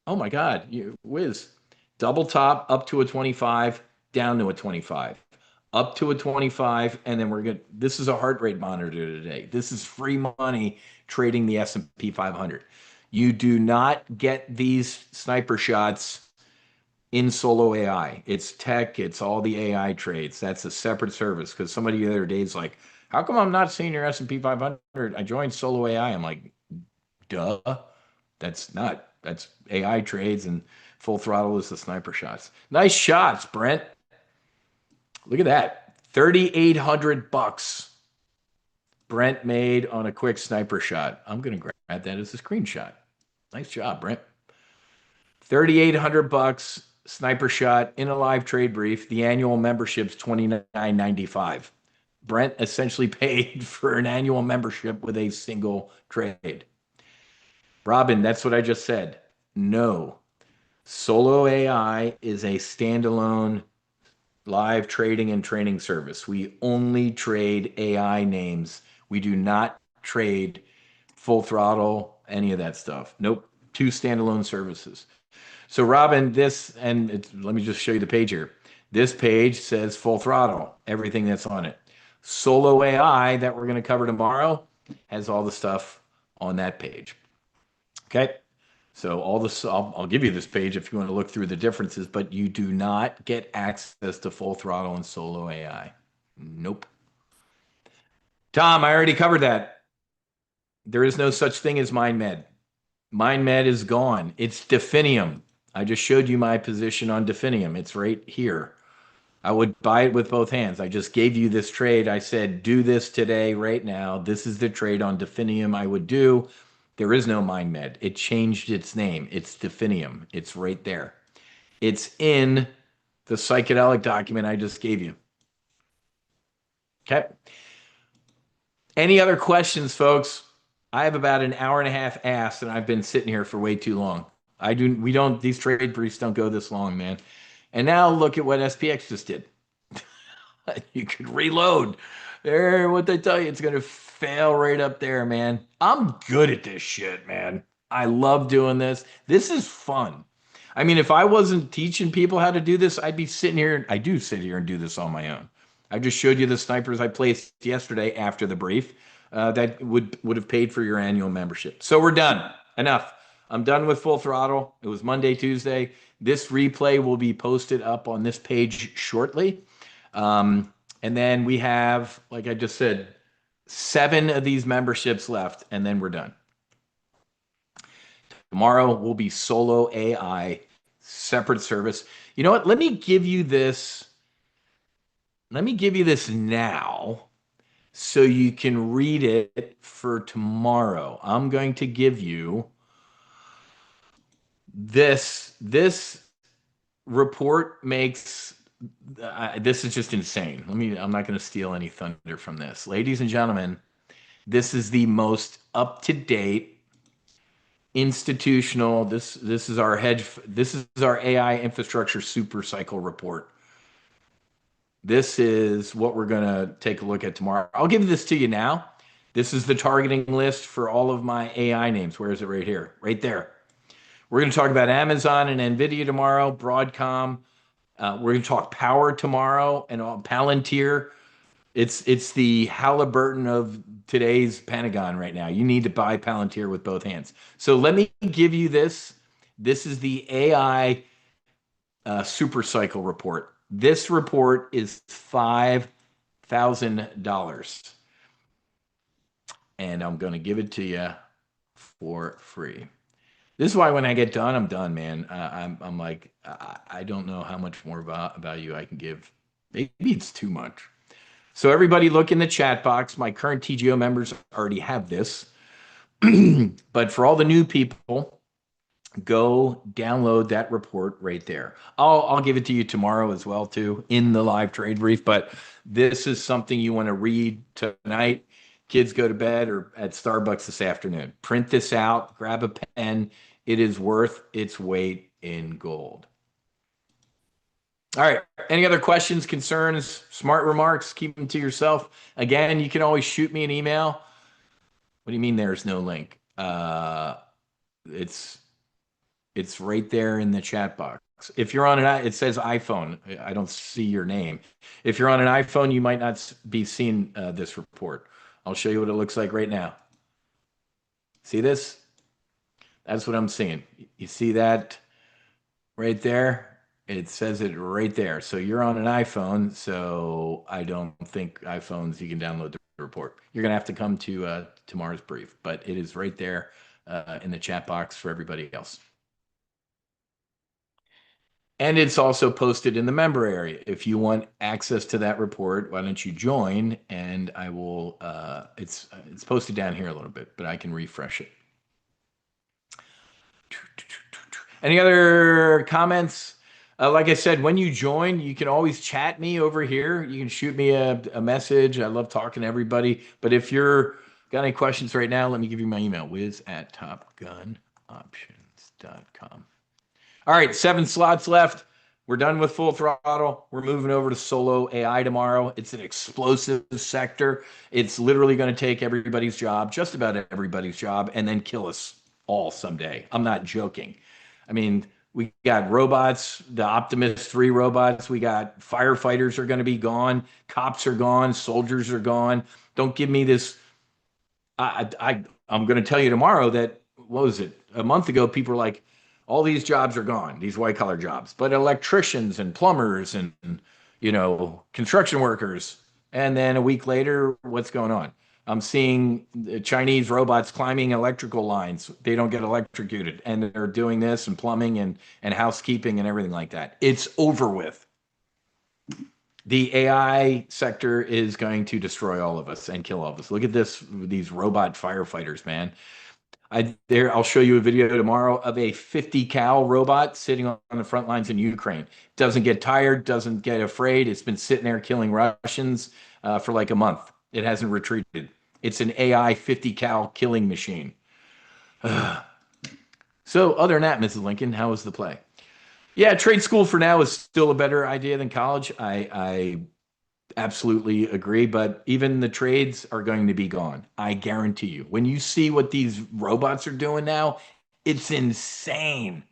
Oh my God, you whiz. Double top up to a 25, down to a 25, up to a 25, and then we're good. This is a heart rate monitor today. This is free money trading the S&P 500. You do not get these sniper shots in Solo AI. It's tech, it's all the AI trades. That's a separate service because somebody the other day is like, how come I'm not seeing your S&P 500? I joined Solo AI. I'm like, duh. That's AI trades and Full Throttle is the sniper shots. Nice shots, Brent. Look at that. 3,800 bucks Brent made on a quick sniper shot. I'm going to grab that as a screenshot. Nice job, Brent. 3,800 bucks sniper shot in a live trade brief. The annual membership's $29.95. Brent essentially paid for an annual membership with a single trade. Robin, that's what I just said. No. Solo AI is a standalone live trading and training service. We only trade AI names. We do not trade Full Throttle, any of that stuff. Nope. Two standalone services. So, Robin, let me just show you the page here. This page says Full Throttle, everything that's on it. Solo AI, that we're going to cover tomorrow, has all the stuff on that page. Okay. So all this, I'll give you this page if you want to look through the differences, but you do not get access to Full Throttle and Solo AI. Nope. Tom, I already covered that. There is no such thing as MindMed. MindMed is gone. It's Definium. I just showed you my position on Definium. It's right here. I would buy it with both hands. I just gave you this trade. I said, do this today, right now. This is the trade on Definium I would do. There is no mind med. It changed its name. It's Definium. It's right there. It's in the psychedelic document I just gave you. Okay. Any other questions, folks? I have about an hour and a half asked, and I've been sitting here for way too long. We don't, these trade briefs don't go this long, man. And now look at what SPX just did. You could reload. There, what they tell you, it's gonna fail right up there, man. I'm good at this shit, man. I love doing this. This is fun. I mean, if I wasn't teaching people how to do this, I'd be sitting here. I do sit here and do this on my own. I just showed you the snipers I placed yesterday after the brief. That would have paid for your annual membership. So we're done. Enough. I'm done with Full Throttle. It was Monday, Tuesday. This replay will be posted up on this page shortly. And then we have, like I just said, 7 of these memberships left, and then we're done. Tomorrow will be solo AI, separate service. You know what? Let me give you this. Let me give you this now so you can read it for tomorrow. I'm going to give you this. This report makes this is just insane. I'm not going to steal any thunder from this. Ladies and gentlemen, this is the most up-to-date institutional. This is our this is our AI infrastructure super cycle report. This is what we're going to take a look at tomorrow. I'll give this to you now. This is the targeting list for all of my AI names. Where is it? Right here, right there. We're going to talk about Amazon and NVIDIA tomorrow, Broadcom. We're going to talk power tomorrow and Palantir. It's the Halliburton of today's Pentagon right now. You need to buy Palantir with both hands. So let me give you this. This is the AI super cycle report. This report is $5,000. And I'm going to give it to you for free. This is why when I get done, I'm done, man. I'm like, I don't know how much more value I can give. Maybe it's too much. So everybody look in the chat box. My current TGO members already have this. But for all the new people, go download that report right there. I'll give it to you tomorrow as well, too, in the live trade brief. But this is something you want to read tonight. Kids go to bed or at Starbucks this afternoon. Print this out, grab a pen. It is worth its weight in gold. All right. Any other questions, concerns, smart remarks? Keep them to yourself. Again, you can always shoot me an email. What do you mean there's no link? It's right there in the chat box. If you're on it says iPhone. I don't see your name. If you're on an iPhone, you might not be seeing this report. I'll show you what it looks like right now. See this? That's what I'm seeing. You see that right there? It says it right there. So you're on an iPhone, so I don't think iPhones, you can download the report. You're going to have to come to tomorrow's brief, but it is right there in the chat box for everybody else. And it's also posted in the member area. If you want access to that report, why don't you join? And I will, it's posted down here a little bit, but I can refresh it. Any other comments? Like I said, when you join, you can always chat me over here. You can shoot me a message. I love talking to everybody. But if you're got any questions right now, let me give you my email, wiz@topgunoptions.com. All right, 7 slots left. We're done with Full Throttle. We're moving over to solo AI tomorrow. It's an explosive sector. It's literally going to take everybody's job, just about everybody's job, and then kill us all someday. I'm not joking. I mean, we got robots, the Optimus 3 robots. We got firefighters are going to be gone. Cops are gone. Soldiers are gone. Don't give me this. I'm going to tell you tomorrow that, what was it? A month ago, people were like, all these jobs are gone, these white collar jobs, but electricians and plumbers and, construction workers. And then a week later, what's going on? I'm seeing the Chinese robots climbing electrical lines. They don't get electrocuted. And they're doing this and plumbing and housekeeping and everything like that. It's over with. The AI sector is going to destroy all of us and kill all of us. Look at this, these robot firefighters, man. I'll show you a video tomorrow of a 50 cal robot sitting on the front lines in Ukraine. Doesn't get tired, doesn't get afraid. It's been sitting there killing Russians for like a month. It hasn't retreated. It's an AI 50 cal killing machine. So, other than that, Mrs. Lincoln, how was the play? Yeah, trade school for now is still a better idea than college. I absolutely agree, but even the trades are going to be gone. I guarantee you. When you see what these robots are doing now, it's insane.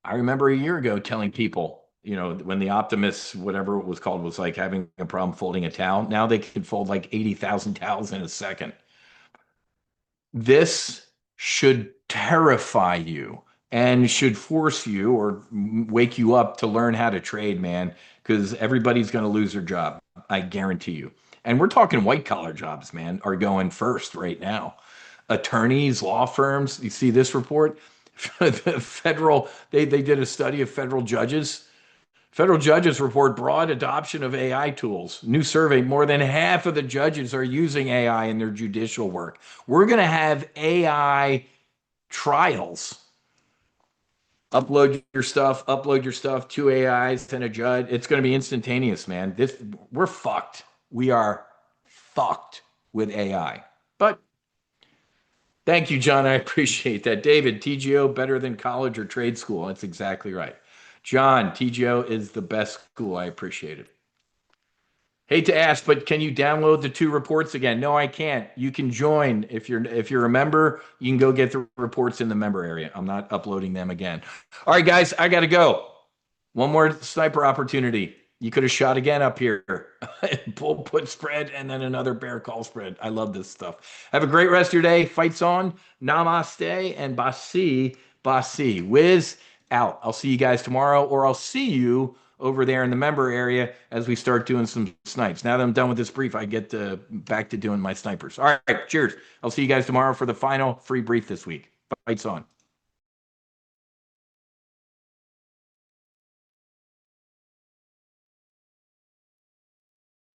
I remember a year ago telling people, when the Optimus, whatever it was called, was like having a problem folding a towel. Now they can fold like 80,000 towels in a second. This should terrify you and should force you or wake you up to learn how to trade, man, because everybody's going to lose their job. I guarantee you. And we're talking white collar jobs, man, are going first right now. Attorneys, law firms. You see this report? The federal, they did a study of federal judges. Federal judges report broad adoption of AI tools. New survey, more than half of the judges are using AI in their judicial work. We're going to have AI trials. Upload your stuff, two AIs and a judge. It's going to be instantaneous, man. We're fucked. We are fucked with AI. But thank you, John. I appreciate that. David, TGO better than college or trade school. That's exactly right. John, TGO is the best school. I appreciate it. Hate to ask, but can you download the two reports again? No, I can't. You can join if you're a member. You can go get the reports in the member area. I'm not uploading them again. All right, guys, I got to go. One more sniper opportunity. You could have shot again up here. Pull put spread and then another bear call spread. I love this stuff. Have a great rest of your day. Fights on. Namaste and basi basi. Wiz out. I'll see you guys tomorrow, or I'll see you over there in the member area as we start doing some snipes. Now that I'm done with this brief, I get back to doing my snipers. All right, cheers. I'll see you guys tomorrow for the final free brief this week. Fights on.